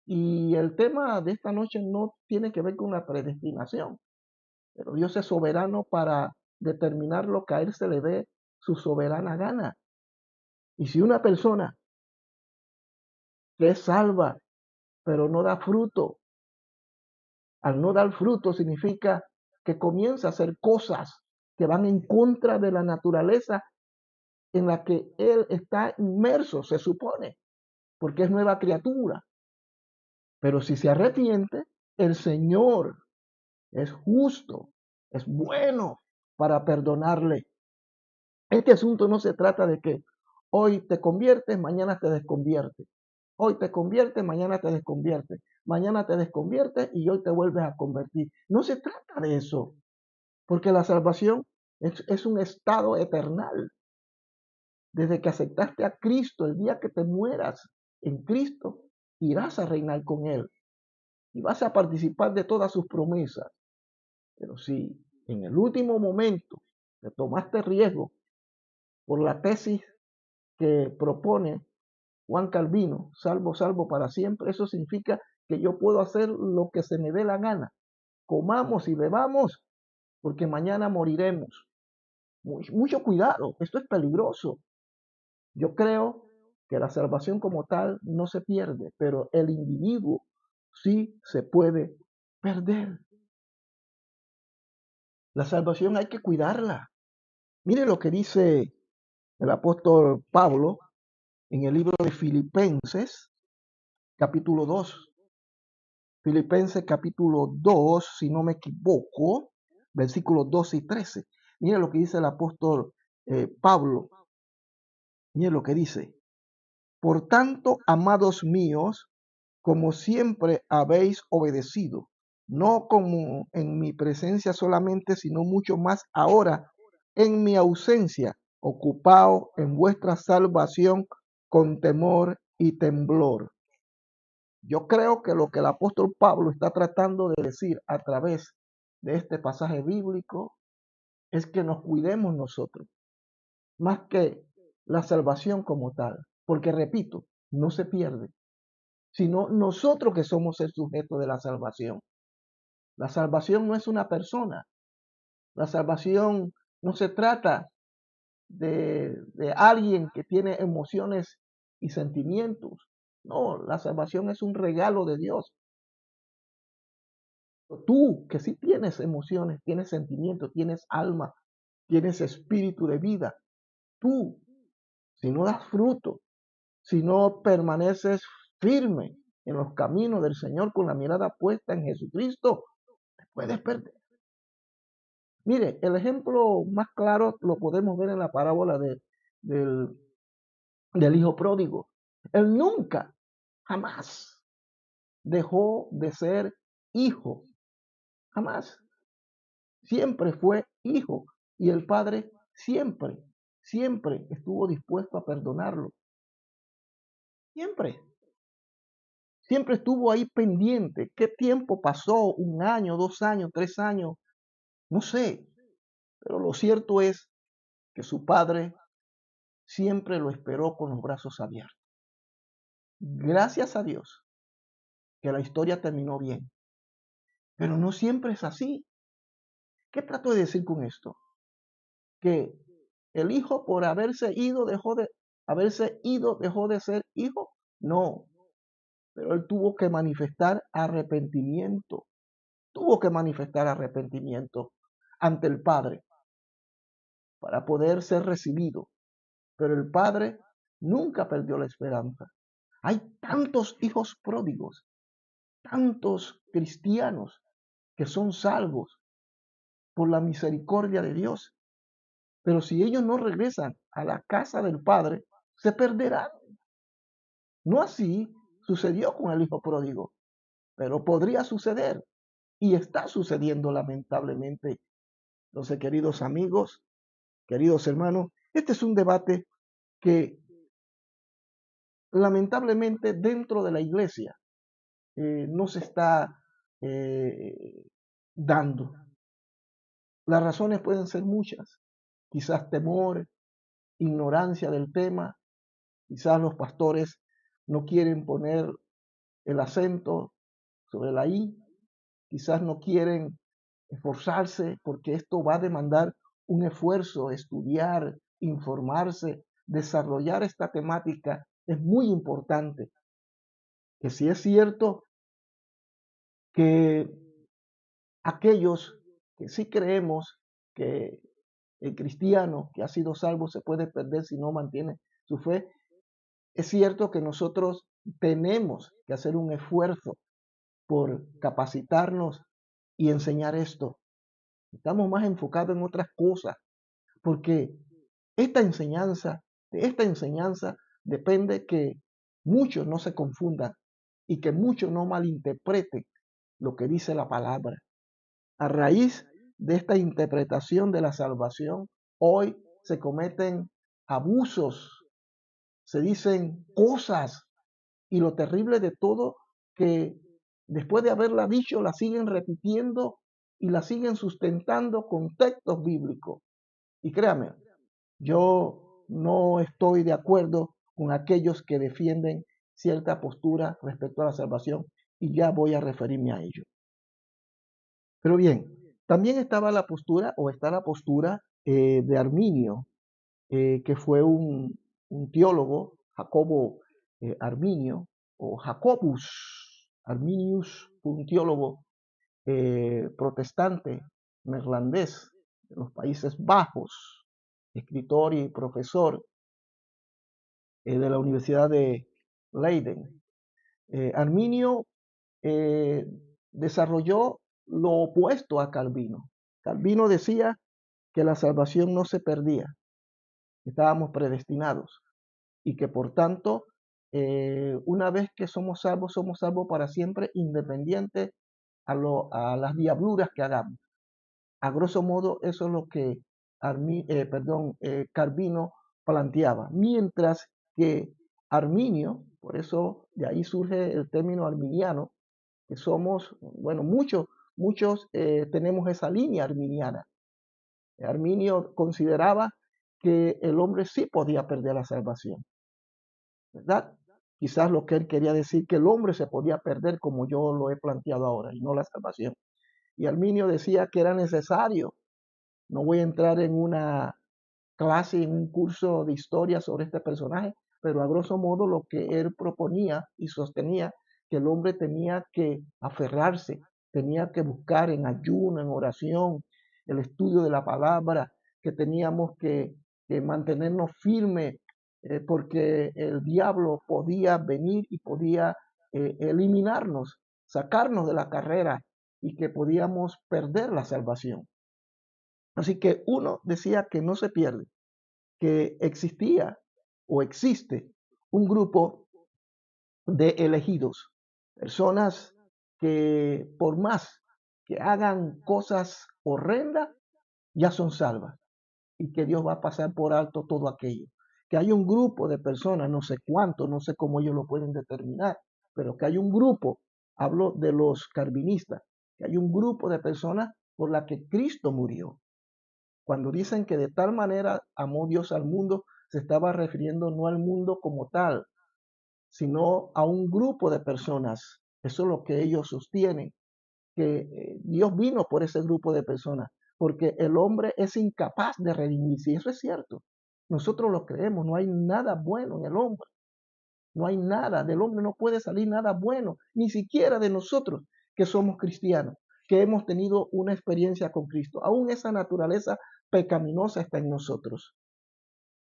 Y el tema de esta noche no tiene que ver con la predestinación, pero Dios es soberano para determinar lo que a Él se le dé su soberana gana. Y si una persona que es salva, pero no da fruto, al no dar fruto significa que comienza a hacer cosas que van en contra de la naturaleza en la que Él está inmerso, se supone, porque es nueva criatura. Pero si se arrepiente, el Señor es justo, es bueno para perdonarle. Este asunto no se trata de que hoy te conviertes, mañana te desconviertes. Hoy te conviertes, mañana te desconviertes. Mañana te desconviertes y hoy te vuelves a convertir. No se trata de eso, porque la salvación es un estado eternal. Desde que aceptaste a Cristo, el día que te mueras en Cristo, irás a reinar con Él y vas a participar de todas sus promesas. Pero si en el último momento te tomaste riesgo por la tesis que propone Juan Calvino, salvo, salvo para siempre, eso significa que yo puedo hacer lo que se me dé la gana. Comamos y bebamos, porque mañana moriremos. Mucho cuidado, esto es peligroso. Yo creo que la salvación como tal no se pierde, pero el individuo sí se puede perder. La salvación hay que cuidarla. Mire lo que dice el apóstol Pablo en el libro de Filipenses, capítulo 2. Filipenses capítulo 2, si no me equivoco, versículos 12 y 13. Mire lo que dice el apóstol Pablo. Mire lo que dice. Por tanto, amados míos, como siempre habéis obedecido, no como en mi presencia solamente, sino mucho más ahora en mi ausencia, ocupaos en vuestra salvación con temor y temblor. Yo creo que lo que el apóstol Pablo está tratando de decir a través de este pasaje bíblico es que nos cuidemos nosotros, más que la salvación como tal, porque repito, no se pierde, sino nosotros que somos el sujeto de la salvación. La salvación no es una persona, la salvación no se trata de alguien que tiene emociones y sentimientos. No, la salvación es un regalo de Dios. Tú que sí tienes emociones, tienes sentimientos, tienes alma, tienes espíritu de vida, tú, si no das fruto, si no permaneces firme en los caminos del Señor con la mirada puesta en Jesucristo, te puedes perder. Mire, el ejemplo más claro lo podemos ver en la parábola del, del hijo pródigo. Él nunca, jamás dejó de ser hijo, jamás. Siempre fue hijo y el padre siempre estuvo dispuesto a perdonarlo. Siempre, siempre estuvo ahí pendiente. ¿Qué tiempo pasó? ¿Un año, 2 años, 3 años? No sé, pero lo cierto es que su padre siempre lo esperó con los brazos abiertos. Gracias a Dios que la historia terminó bien, pero no siempre es así. ¿Qué trato de decir con esto? Que el hijo por haberse ido dejó de ser hijo. No, pero él tuvo que manifestar arrepentimiento ante el Padre para poder ser recibido. Pero el Padre nunca perdió la esperanza. Hay tantos hijos pródigos, tantos cristianos que son salvos por la misericordia de Dios. Pero si ellos no regresan a la casa del Padre, se perderán. No así sucedió con el hijo pródigo, pero podría suceder y está sucediendo lamentablemente. Entonces, queridos amigos, queridos hermanos, este es un debate que lamentablemente dentro de la iglesia no se está dando. Las razones pueden ser muchas, quizás temor, ignorancia del tema, quizás los pastores no quieren poner el acento sobre la I, quizás no quieren esforzarse porque esto va a demandar un esfuerzo, estudiar, informarse, desarrollar esta temática es muy importante. Que si es cierto que aquellos que sí creemos que el cristiano que ha sido salvo se puede perder si no mantiene su fe, es cierto que nosotros tenemos que hacer un esfuerzo por capacitarnos y enseñar esto. Estamos más enfocados en otras cosas, porque de esta enseñanza depende que muchos no se confundan y que muchos no malinterpreten lo que dice la palabra. A raíz de esta interpretación de la salvación, hoy se cometen abusos, se dicen cosas y lo terrible de todo que después de haberla dicho la siguen repitiendo y la siguen sustentando con textos bíblicos. Y créame, yo no estoy de acuerdo con aquellos que defienden cierta postura respecto a la salvación y ya voy a referirme a ello. Pero bien, también estaba la postura o está la postura de Arminio, que fue un teólogo, Jacobo Arminio, o Jacobus Arminius, fue un teólogo protestante neerlandés de los Países Bajos, escritor y profesor de la Universidad de Leiden. Arminio eh, desarrolló lo opuesto a Calvino. Calvino decía que la salvación no se perdía, que estábamos predestinados y que por tanto, una vez que somos salvos para siempre, independiente a las diabluras que hagamos. A grosso modo, eso es lo que Calvino planteaba. Mientras que Arminio, por eso de ahí surge el término arminiano, que somos, bueno, muchos tenemos esa línea arminiana. Arminio consideraba que el hombre sí podía perder la salvación, ¿verdad? Quizás lo que él quería decir, que el hombre se podía perder como yo lo he planteado ahora, y no la salvación. Y Arminio decía que era necesario. No voy a entrar en una clase, en un curso de historia sobre este personaje, pero a grosso modo lo que él proponía y sostenía, que el hombre tenía que aferrarse, tenía que buscar en ayuno, en oración, el estudio de la palabra, que teníamos que mantenernos firmes, porque el diablo podía venir y podía eliminarnos, sacarnos de la carrera y que podíamos perder la salvación. Así que uno decía que no se pierde, que existía o existe un grupo de elegidos, personas que por más que hagan cosas horrendas, ya son salvas y que Dios va a pasar por alto todo aquello. Que hay un grupo de personas, no sé cuánto, no sé cómo ellos lo pueden determinar, pero que hay un grupo, hablo de los calvinistas, que hay un grupo de personas por la que Cristo murió. Cuando dicen que de tal manera amó Dios al mundo, se estaba refiriendo no al mundo como tal, sino a un grupo de personas. Eso es lo que ellos sostienen, que Dios vino por ese grupo de personas, porque el hombre es incapaz de redimirse, y eso es cierto. Nosotros lo creemos, no hay nada bueno en el hombre, no hay nada, del hombre no puede salir nada bueno, ni siquiera de nosotros que somos cristianos, que hemos tenido una experiencia con Cristo. Aún esa naturaleza pecaminosa está en nosotros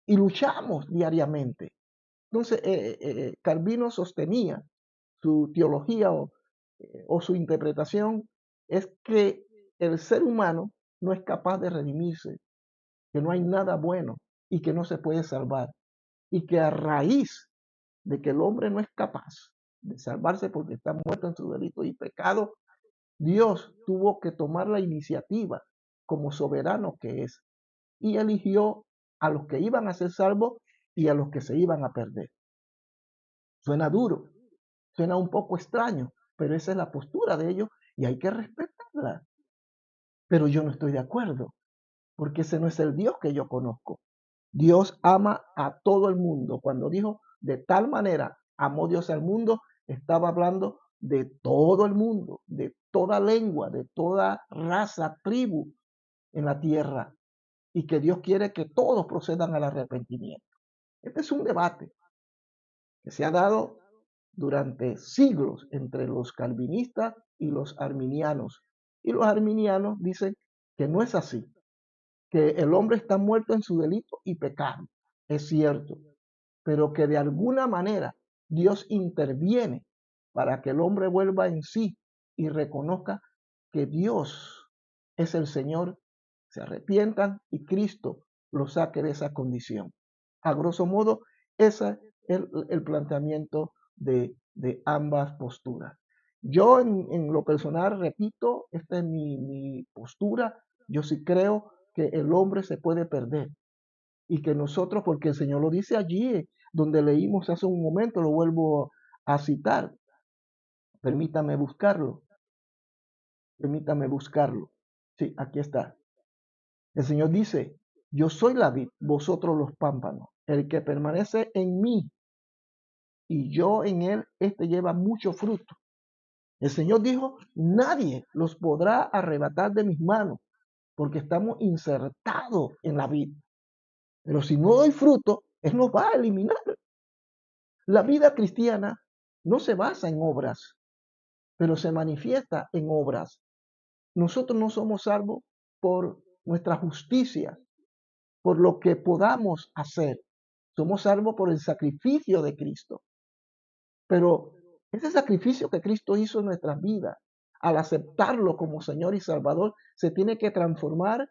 y luchamos diariamente. Entonces, Calvino sostenía su teología o su interpretación es que el ser humano no es capaz de redimirse, que no hay nada bueno y que no se puede salvar. Y que a raíz de que el hombre no es capaz de salvarse porque está muerto en su delito y pecado, Dios tuvo que tomar la iniciativa como soberano que es y eligió a los que iban a ser salvos y a los que se iban a perder. Suena duro, suena un poco extraño, pero esa es la postura de ellos y hay que respetarla. Pero yo no estoy de acuerdo, porque ese no es el Dios que yo conozco. Dios ama a todo el mundo. Cuando dijo de tal manera amó Dios al mundo, estaba hablando de todo el mundo, de toda lengua, de toda raza, tribu en la tierra, y que Dios quiere que todos procedan al arrepentimiento. Este es un debate que se ha dado durante siglos entre los calvinistas y los arminianos. Y los arminianos dicen que no es así, que el hombre está muerto en su delito y pecado, es cierto, pero que de alguna manera Dios interviene para que el hombre vuelva en sí y reconozca que Dios es el Señor, se arrepientan y Cristo los saque de esa condición. A grosso modo, ese es el planteamiento de ambas posturas. Yo en lo personal, repito, esta es mi postura, yo sí creo que el hombre se puede perder y que nosotros, porque el Señor lo dice allí, donde leímos hace un momento, lo vuelvo a citar, permítame buscarlo, permítame buscarlo. Sí, aquí está. El Señor dice, yo soy la vid, vosotros los pámpanos. El que permanece en mí y yo en él, este lleva mucho fruto. El Señor dijo, nadie los podrá arrebatar de mis manos, porque estamos insertados en la vid. Pero si no doy fruto, Él nos va a eliminar. La vida cristiana no se basa en obras, pero se manifiesta en obras. Nosotros no somos salvos por nuestra justicia, por lo que podamos hacer. Somos salvos por el sacrificio de Cristo. Pero ese sacrificio que Cristo hizo en nuestras vidas, al aceptarlo como Señor y Salvador, se tiene que transformar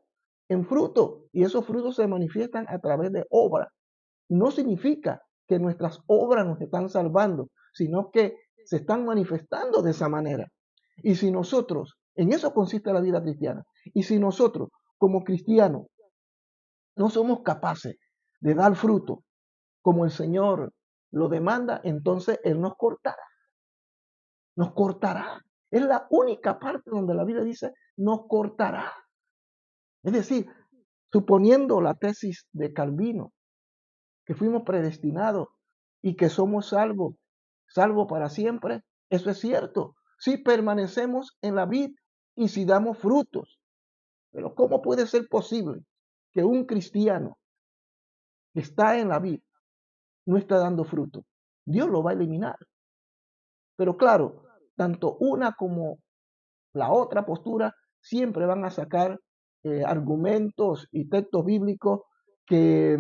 en fruto. Y esos frutos se manifiestan a través de obras. No significa que nuestras obras nos están salvando, sino que se están manifestando de esa manera. Y si nosotros, en eso consiste la vida cristiana, y si nosotros como cristianos no somos capaces de dar fruto como el Señor lo demanda, entonces Él nos cortará, nos cortará. Es la única parte donde la Biblia dice, nos cortará. Es decir, suponiendo la tesis de Calvino, que fuimos predestinados y que somos salvos para siempre, eso es cierto, si permanecemos en la vid y si damos frutos. Pero ¿cómo puede ser posible que un cristiano que está en la vid no está dando fruto? Dios lo va a eliminar. Pero claro, tanto una como la otra postura siempre van a sacar argumentos y textos bíblicos que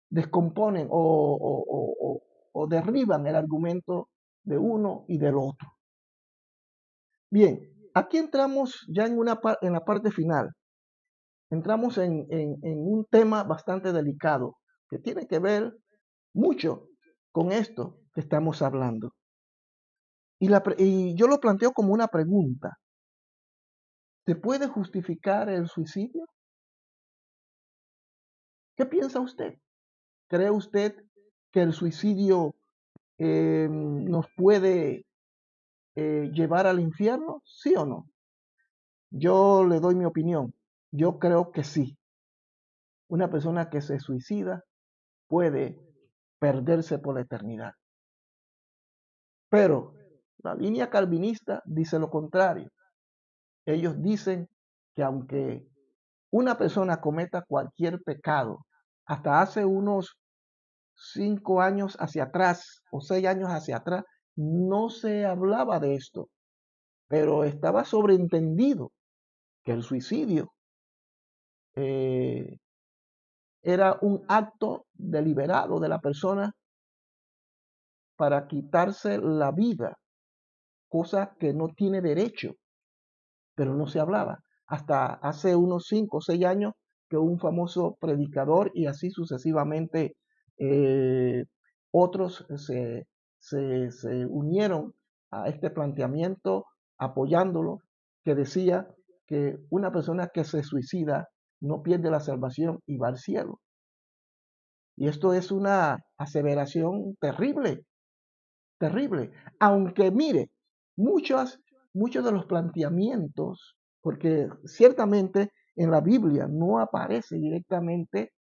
descomponen o derriban el argumento de uno y del otro. Bien, aquí entramos ya en la parte final. Entramos en un tema bastante delicado que tiene que ver mucho con esto que estamos hablando. Y yo lo planteo como una pregunta. ¿Se puede justificar el suicidio? ¿Qué piensa usted? ¿Cree usted que el suicidio nos puede llevar al infierno? ¿Sí o no? Yo le doy mi opinión. Yo creo que sí. Una persona que se suicida puede perderse por la eternidad. Pero la línea calvinista dice lo contrario. Ellos dicen que aunque una persona cometa cualquier pecado, hasta hace unos 5 años hacia atrás o 6 años hacia atrás, no se hablaba de esto, pero estaba sobreentendido que el suicidio eh, era un acto deliberado de la persona para quitarse la vida, cosa que no tiene derecho, pero no se hablaba. Hasta hace unos 5 o 6 años que un famoso predicador y así sucesivamente eh, otros se unieron a este planteamiento apoyándolo, que decía que una persona que se suicida no pierde la salvación y va al cielo. Y esto es una aseveración terrible, terrible. Aunque mire, muchos de los planteamientos, porque ciertamente en la Biblia no aparece directamente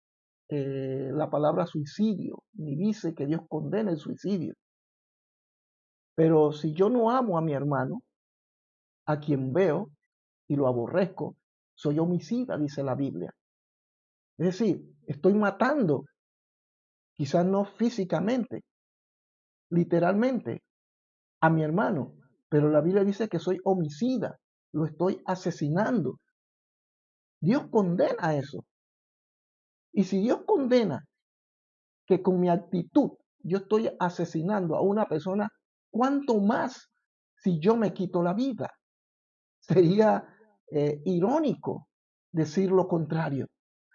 la palabra suicidio, ni dice que Dios condena el suicidio. Pero si yo no amo a mi hermano, a quien veo y lo aborrezco, soy homicida, dice la Biblia. Es decir, estoy matando, quizás no físicamente, literalmente, a mi hermano, pero la Biblia dice que soy homicida, lo estoy asesinando. Dios condena eso. Y si Dios condena que con mi actitud yo estoy asesinando a una persona, ¿cuánto más si yo me quito la vida? Sería irónico decir lo contrario.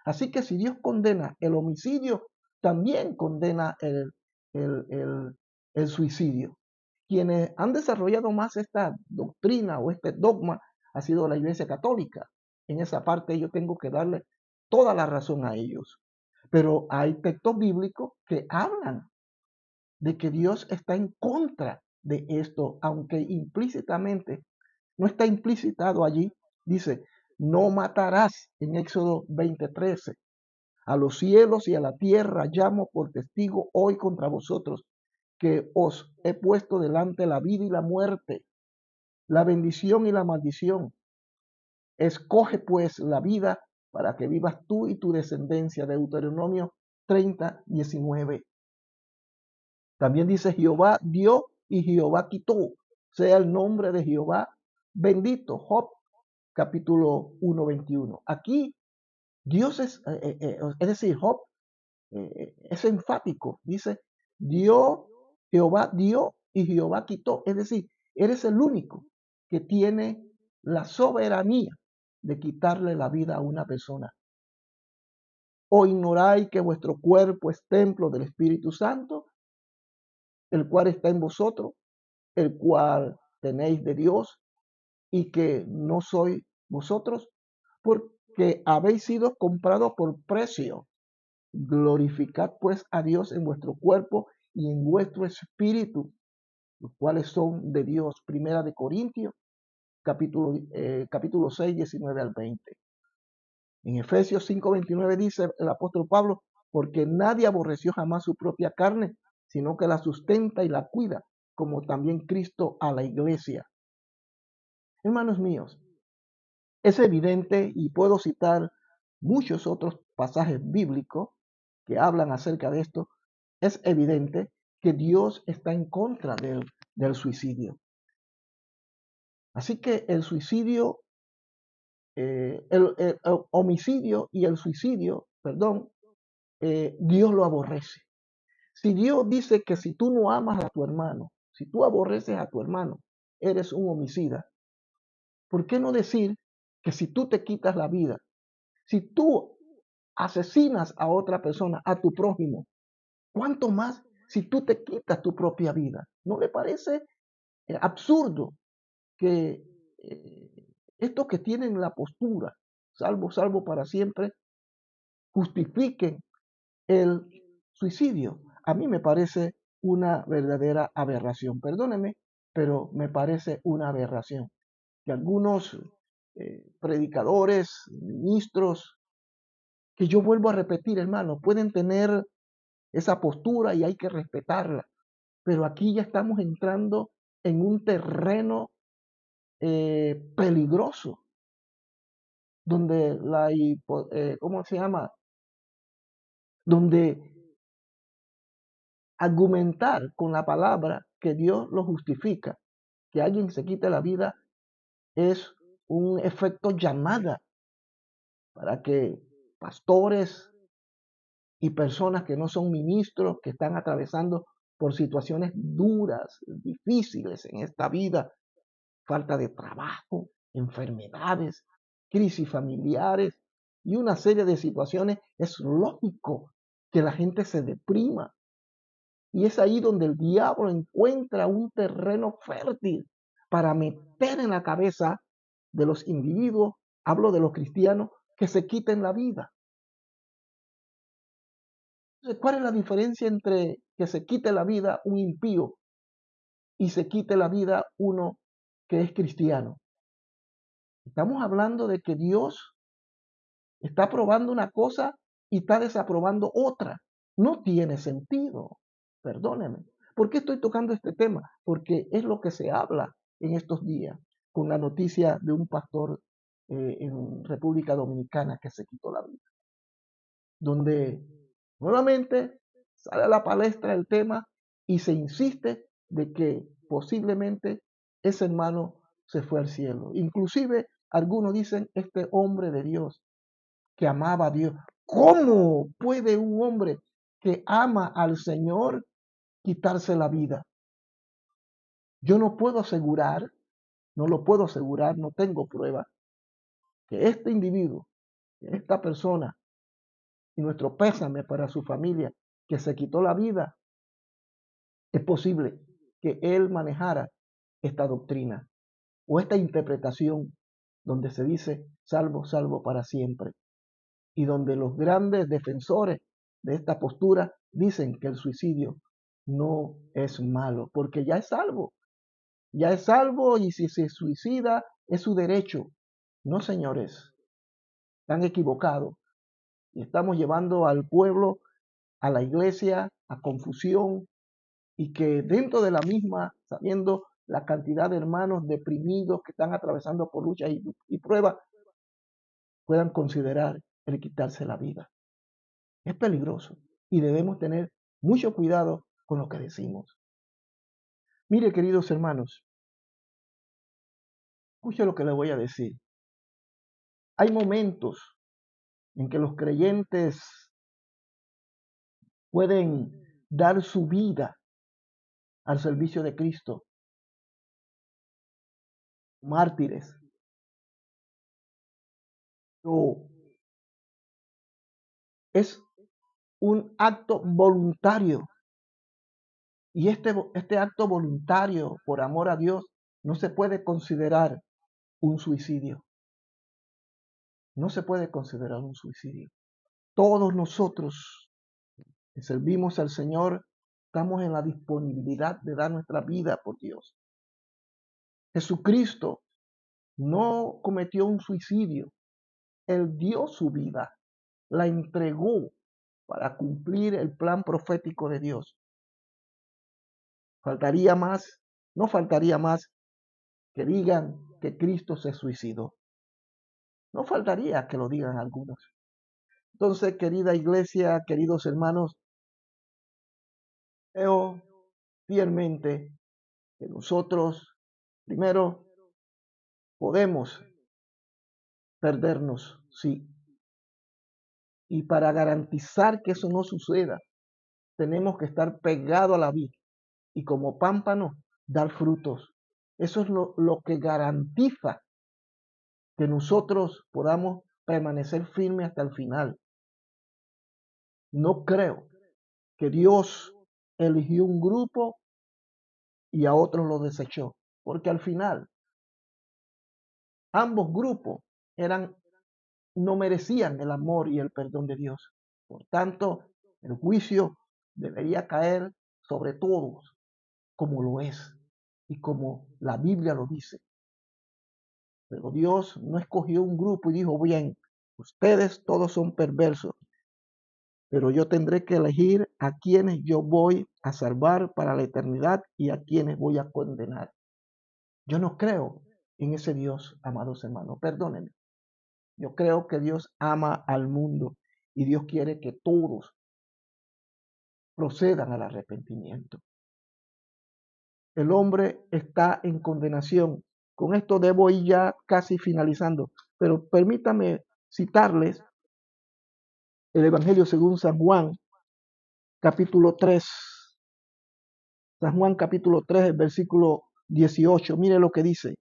Así que si Dios condena el homicidio, también condena el, el- el suicidio. Quienes han desarrollado más esta doctrina o este dogma ha sido la Iglesia Católica. En esa parte yo tengo que darle toda la razón a ellos. Pero hay textos bíblicos que hablan de que Dios está en contra de esto, aunque implícitamente no está implicitado allí. Dice, no matarás en Éxodo 20:13. A los cielos y a la tierra llamo por testigo hoy contra vosotros, que os he puesto delante la vida y la muerte, la bendición y la maldición. Escoge pues la vida para que vivas tú y tu descendencia. Deuteronomio 30:19. También dice, Jehová dio y Jehová quitó. Sea el nombre de Jehová bendito. Job capítulo 1:21. Aquí Dios es decir, Job es enfático. Dice, Jehová dio y Jehová quitó. Es decir, eres el único que tiene la soberanía de quitarle la vida a una persona. ¿O ignoráis que vuestro cuerpo es templo del Espíritu Santo, el cual está en vosotros, el cual tenéis de Dios y que no sois vosotros? Porque habéis sido comprados por precio. Glorificad pues a Dios en vuestro cuerpo y en vuestro espíritu, los cuales son de Dios. Primera de Corintios, capítulo 6, 19 al 20. En Efesios 5:29 dice el apóstol Pablo, porque nadie aborreció jamás su propia carne, sino que la sustenta y la cuida, como también Cristo a la iglesia. Hermanos míos, es evidente y puedo citar muchos otros pasajes bíblicos que hablan acerca de esto. Es evidente que Dios está en contra del suicidio. Así que el suicidio, el homicidio y el suicidio, perdón, Dios lo aborrece. Si Dios dice que si tú no amas a tu hermano, si tú aborreces a tu hermano, eres un homicida, ¿por qué no decir que si tú te quitas la vida, si tú asesinas a otra persona, a tu prójimo, cuánto más si tú te quitas tu propia vida? ¿No le parece absurdo que estos que tienen la postura, salvo, salvo para siempre, justifiquen el suicidio? A mí me parece una verdadera aberración. Perdóneme, pero me parece una aberración que algunos predicadores, ministros, que yo vuelvo a repetir, hermano, pueden tener esa postura y hay que respetarla, pero aquí ya estamos entrando en un terreno peligroso, donde ¿cómo se llama? Donde argumentar con la palabra que Dios lo justifica, que alguien se quite la vida, es un efecto llamada para que pastores y personas que no son ministros, que están atravesando por situaciones duras, difíciles en esta vida, falta de trabajo, enfermedades, crisis familiares y una serie de situaciones, es lógico que la gente se deprima. Y es ahí donde el diablo encuentra un terreno fértil para meter en la cabeza de los individuos, hablo de los cristianos, que se quiten la vida. Entonces, ¿cuál es la diferencia entre que se quite la vida un impío y se quite la vida uno que es cristiano? Estamos hablando de que Dios está aprobando una cosa y está desaprobando otra. No tiene sentido. Perdóneme. ¿Por qué estoy tocando este tema? Porque es lo que se habla en estos días con la noticia de un pastor en República Dominicana que se quitó la vida. Donde nuevamente sale a la palestra el tema y se insiste de que posiblemente ese hermano se fue al cielo. Inclusive algunos dicen este hombre de Dios que amaba a Dios. ¿Cómo puede un hombre que ama al Señor quitarse la vida? Yo no puedo asegurar, no lo puedo asegurar, no tengo prueba que este individuo, que esta persona, y nuestro pésame para su familia, que se quitó la vida, es posible que él manejara esta doctrina o esta interpretación donde se dice salvo, salvo para siempre, y donde los grandes defensores de esta postura dicen que el suicidio no es malo, porque ya es salvo y si se suicida es su derecho. No, señores, están equivocados y estamos llevando al pueblo, a la iglesia, a confusión y que dentro de la misma, sabiendo la cantidad de hermanos deprimidos que están atravesando por luchas y pruebas, puedan considerar el quitarse la vida. Es peligroso y debemos tener mucho cuidado con lo que decimos. Mire, queridos hermanos, escuche lo que les voy a decir. Hay momentos en que los creyentes pueden dar su vida al servicio de Cristo, mártires, pero es un acto voluntario y este acto voluntario por amor a Dios no se puede considerar un suicidio. No se puede considerar un suicidio. Todos nosotros que servimos al Señor estamos en la disponibilidad de dar nuestra vida por Dios. Jesucristo no cometió un suicidio. Él dio su vida, la entregó para cumplir el plan profético de Dios. Faltaría más, no faltaría más que digan que Cristo se suicidó. No faltaría que lo digan algunos. Entonces, querida iglesia, queridos hermanos, creo fielmente que nosotros primero podemos perdernos, sí. Y para garantizar que eso no suceda, tenemos que estar pegados a la vid y como pámpano dar frutos. Eso es lo que garantiza que nosotros podamos permanecer firmes hasta el final. No creo que Dios eligió un grupo y a otros lo desechó, porque al final ambos grupos eran, no merecían el amor y el perdón de Dios. Por tanto, el juicio debería caer sobre todos, como lo es y como la Biblia lo dice. Pero Dios no escogió un grupo y dijo, bien, ustedes todos son perversos, pero yo tendré que elegir a quienes yo voy a salvar para la eternidad y a quienes voy a condenar. Yo no creo en ese Dios, amados hermanos, perdónenme. Yo creo que Dios ama al mundo y Dios quiere que todos procedan al arrepentimiento. El hombre está en condenación. Con esto debo ir ya casi finalizando, pero permítame citarles el Evangelio según San Juan, capítulo 3. San Juan, capítulo 3, el versículo 18. Mire lo que dice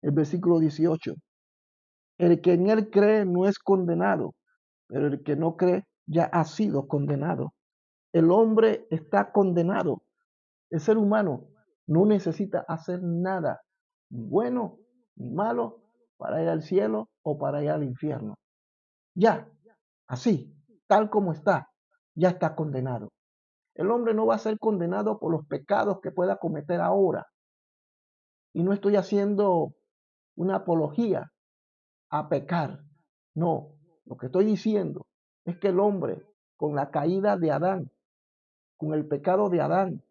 el versículo 18. El que en él cree no es condenado, pero el que no cree ya ha sido condenado. El hombre está condenado. El ser humano no necesita hacer nada, ni bueno ni malo, para ir al cielo o para ir al infierno. Ya, así, tal como está, ya está condenado. El hombre no va a ser condenado por los pecados que pueda cometer ahora. Y no estoy haciendo una apología a pecar. No, lo que estoy diciendo es que el hombre, con la caída de Adán, con el pecado de Adán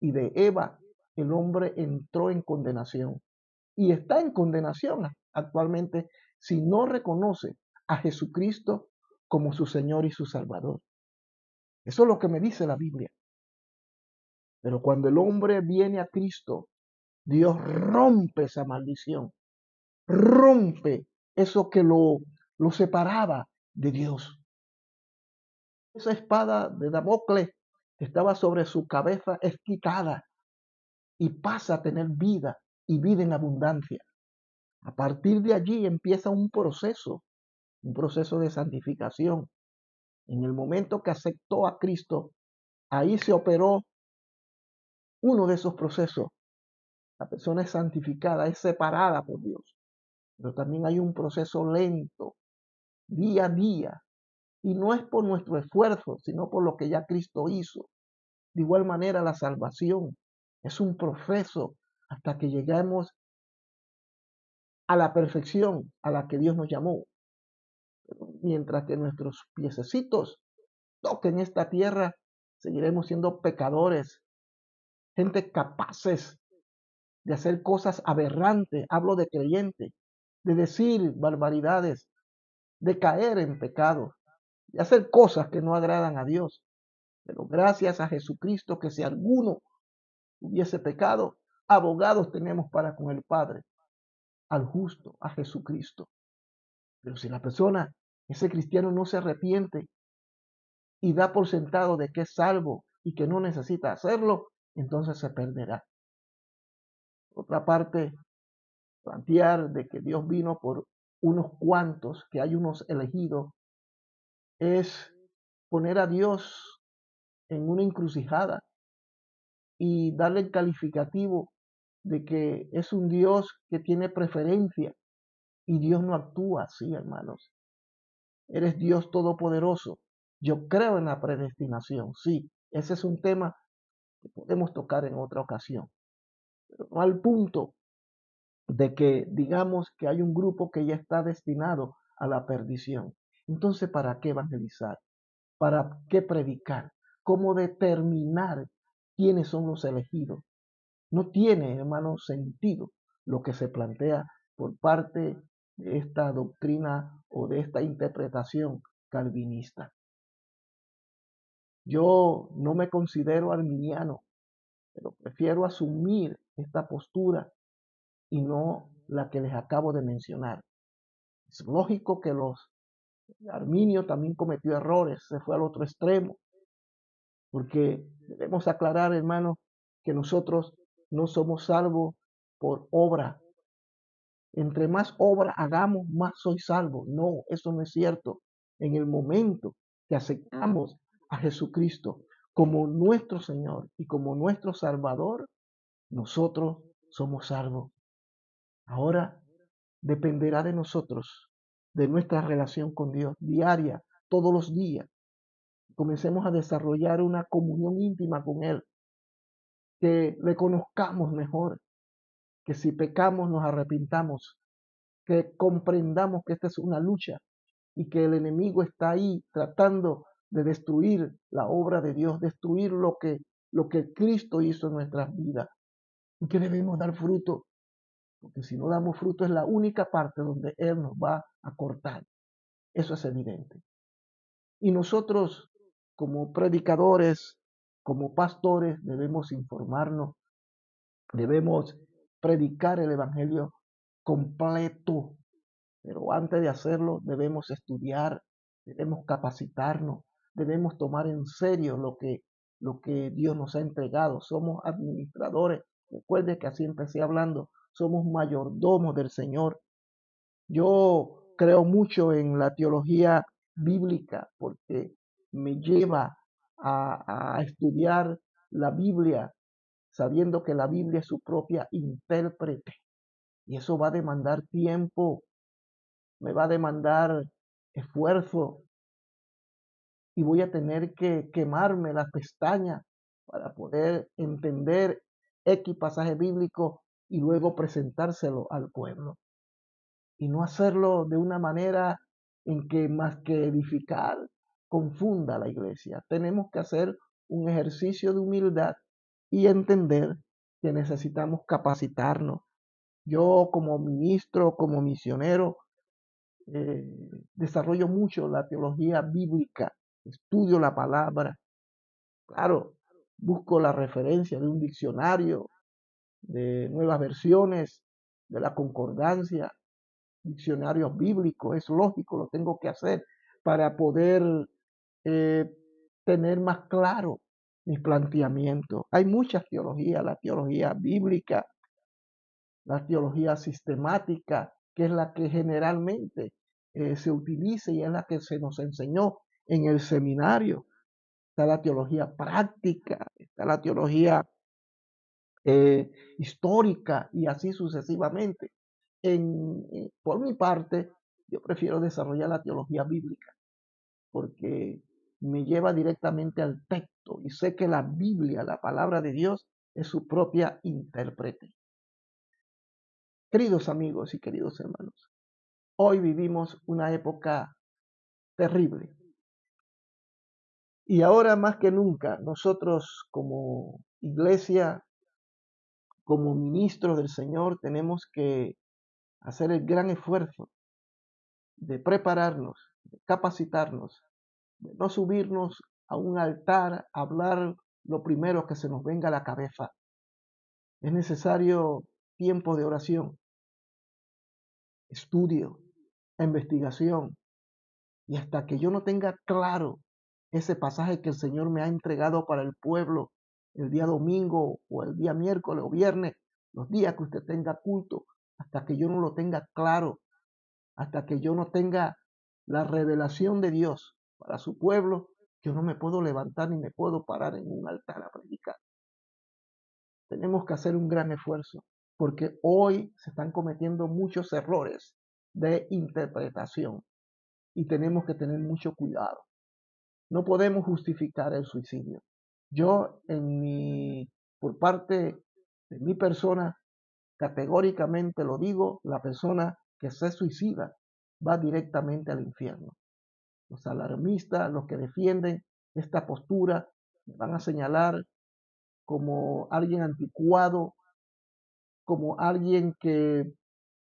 y de Eva, el hombre entró en condenación y está en condenación actualmente si no reconoce a Jesucristo como su Señor y su Salvador. Eso es lo que me dice la Biblia. Pero cuando el hombre viene a Cristo, Dios rompe esa maldición, rompe eso que lo separaba de Dios. Esa espada de Damocles que estaba sobre su cabeza es quitada y pasa a tener vida y vida en abundancia. A partir de allí empieza un proceso de santificación. En el momento que aceptó a Cristo, ahí se operó uno de esos procesos. La persona es santificada, es separada por Dios. Pero también hay un proceso lento, día a día. Y no es por nuestro esfuerzo, sino por lo que ya Cristo hizo. De igual manera, la salvación es un proceso hasta que lleguemos a la perfección a la que Dios nos llamó. Mientras que nuestros piececitos toquen esta tierra, seguiremos siendo pecadores, gente capaces de hacer cosas aberrantes, hablo de creyente, de decir barbaridades, de caer en pecado, de hacer cosas que no agradan a Dios. Pero gracias a Jesucristo que si alguno hubiese pecado, abogados tenemos para con el Padre, al justo, a Jesucristo. Pero si la persona, ese cristiano no se arrepiente y da por sentado de que es salvo y que no necesita hacerlo, entonces se perderá. Por otra parte, plantear de que Dios vino por unos cuantos, que hay unos elegidos, es poner a Dios en una encrucijada y darle el calificativo de que es un Dios que tiene preferencia y Dios no actúa así, hermanos. Eres Dios todopoderoso. Yo creo en la predestinación, sí, ese es un tema que podemos tocar en otra ocasión, pero no al punto de que digamos que hay un grupo que ya está destinado a la perdición. Entonces, ¿para qué evangelizar? ¿Para qué predicar? ¿Cómo determinar quiénes son los elegidos? No tiene, hermano, sentido lo que se plantea por parte de esta doctrina o de esta interpretación calvinista. Yo no me considero arminiano, pero prefiero asumir esta postura y no la que les acabo de mencionar. Es lógico que los arminios también cometió errores, se fue al otro extremo, porque debemos aclarar, hermanos, que nosotros no somos salvos por obra. Entre más obra hagamos, más soy salvo. No, eso no es cierto. En el momento que aceptamos a Jesucristo como nuestro Señor y como nuestro Salvador, nosotros somos salvos. Ahora dependerá de nosotros, de nuestra relación con Dios diaria, todos los días. Comencemos a desarrollar una comunión íntima con Él, que le conozcamos mejor, que si pecamos nos arrepintamos, que comprendamos que esta es una lucha y que el enemigo está ahí tratando de destruir la obra de Dios, destruir lo que Cristo hizo en nuestras vidas y que debemos dar fruto, porque si no damos fruto es la única parte donde Él nos va a cortar. Eso es evidente. Y nosotros, como predicadores, como pastores, debemos informarnos, debemos predicar el Evangelio completo, pero antes de hacerlo debemos estudiar, debemos capacitarnos, debemos tomar en serio lo que Dios nos ha entregado. Somos administradores. Recuerde que así empecé hablando. Somos mayordomos del Señor. Yo creo mucho en la teología bíblica porque me lleva a estudiar la Biblia sabiendo que la Biblia es su propia intérprete. Y eso va a demandar tiempo, me va a demandar esfuerzo y voy a tener que quemarme las pestañas para poder entender X pasaje bíblico y luego presentárselo al pueblo. Y no hacerlo de una manera en que más que edificar, confunda a la iglesia. Tenemos que hacer un ejercicio de humildad y entender que necesitamos capacitarnos. Yo como ministro, como misionero, eh, desarrollo mucho la teología bíblica, estudio la palabra, claro, busco la referencia de un diccionario, de nuevas versiones, de la concordancia, diccionarios bíblicos, es lógico, lo tengo que hacer para poder eh, tener más claro mis planteamientos. Hay muchas teologías, la teología bíblica, la teología sistemática, que es la que generalmente se utiliza y es la que se nos enseñó en el seminario. Está la teología práctica, está la teología histórica y así sucesivamente. Por mi parte, yo prefiero desarrollar la teología bíblica porque me lleva directamente al texto y sé que la Biblia, la palabra de Dios, es su propia intérprete. Queridos amigos y queridos hermanos, hoy vivimos una época terrible y ahora más que nunca nosotros como iglesia, como ministros del Señor, tenemos que hacer el gran esfuerzo de prepararnos, de capacitarnos, de no subirnos a un altar a hablar lo primero que se nos venga a la cabeza. Es necesario tiempo de oración, estudio, investigación, y hasta que yo no tenga claro ese pasaje que el Señor me ha entregado para el pueblo el día domingo o el día miércoles o viernes, los días que usted tenga culto, hasta que yo no lo tenga claro, hasta que yo no tenga la revelación de Dios para su pueblo, yo no me puedo levantar ni me puedo parar en un altar a predicar. Tenemos que hacer un gran esfuerzo porque hoy se están cometiendo muchos errores de interpretación y tenemos que tener mucho cuidado. No podemos justificar el suicidio. Yo, por parte de mi persona, categóricamente lo digo, la persona que se suicida va directamente al infierno. Los alarmistas, los que defienden esta postura, me van a señalar como alguien anticuado, como alguien que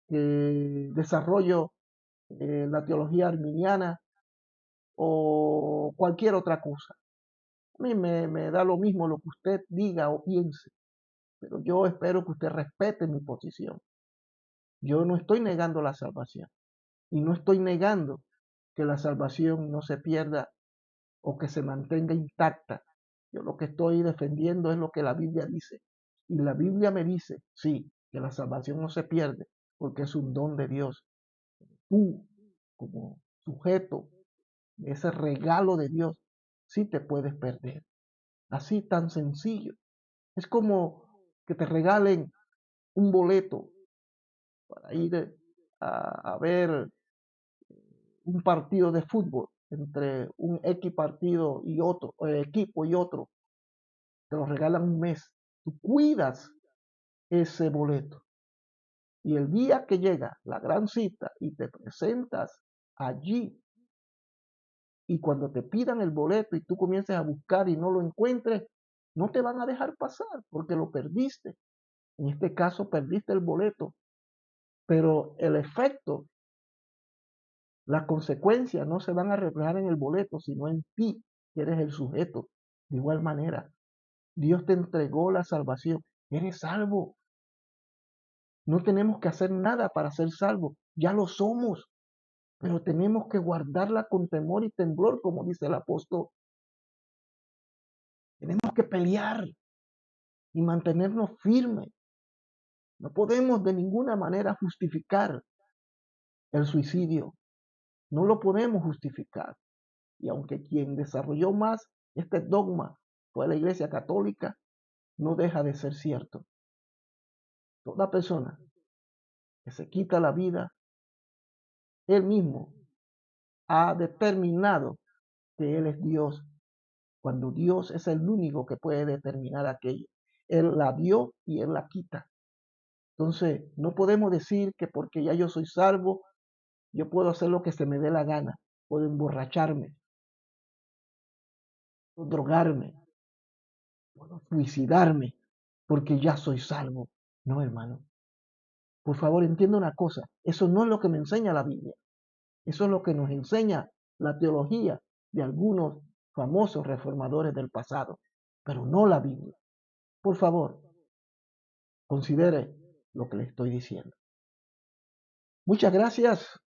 desarrolló la teología arminiana o cualquier otra cosa. A mí me da lo mismo lo que usted diga o piense, pero yo espero que usted respete mi posición. Yo no estoy negando la salvación y no estoy negando que la salvación no se pierda o que se mantenga intacta. Yo lo que estoy defendiendo es lo que la Biblia dice. Y la Biblia me dice, sí, que la salvación no se pierde porque es un don de Dios. Tú, como sujeto de ese regalo de Dios, sí te puedes perder. Así tan sencillo. Es como que te regalen un boleto para ir a ver un partido de fútbol entre un X partido y otro, equipo y otro. Te lo regalan un mes. Tú cuidas ese boleto. Y el día que llega la gran cita y te presentas allí, y cuando te pidan el boleto y tú comiences a buscar y no lo encuentres, no te van a dejar pasar porque lo perdiste. En este caso perdiste el boleto, pero el efecto, las consecuencias no se van a reflejar en el boleto, sino en ti, que eres el sujeto. De igual manera, Dios te entregó la salvación. Eres salvo. No tenemos que hacer nada para ser salvos. Ya lo somos. Pero tenemos que guardarla con temor y temblor, como dice el apóstol. Tenemos que pelear y mantenernos firmes. No podemos de ninguna manera justificar el suicidio. No lo podemos justificar. Y aunque quien desarrolló más este dogma fue la Iglesia Católica, no deja de ser cierto. Toda persona que se quita la vida, él mismo ha determinado que Él es Dios, cuando Dios es el único que puede determinar aquello. Él la dio y Él la quita. Entonces, no podemos decir que porque ya yo soy salvo, yo puedo hacer lo que se me dé la gana. Puedo emborracharme, puedo drogarme, puedo suicidarme, porque ya soy salvo. No, hermano. Por favor, entienda una cosa. Eso no es lo que me enseña la Biblia. Eso es lo que nos enseña la teología de algunos famosos reformadores del pasado, pero no la Biblia. Por favor, considere lo que le estoy diciendo. Muchas gracias.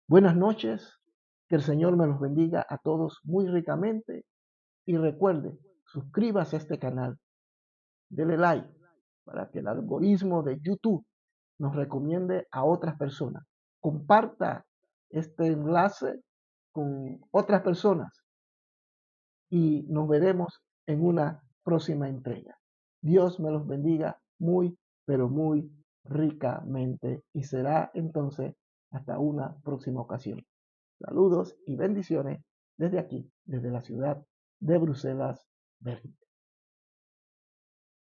Buenas noches. Que el Señor me los bendiga a todos muy ricamente. Y recuerde, suscríbase a este canal. Dele like para que el algoritmo de YouTube nos recomiende a otras personas. Comparta este enlace con otras personas y nos veremos en una próxima entrega. Dios me los bendiga muy, pero muy ricamente y será entonces hasta una próxima ocasión. Saludos y bendiciones desde aquí, desde la ciudad de Bruselas, Bélgica.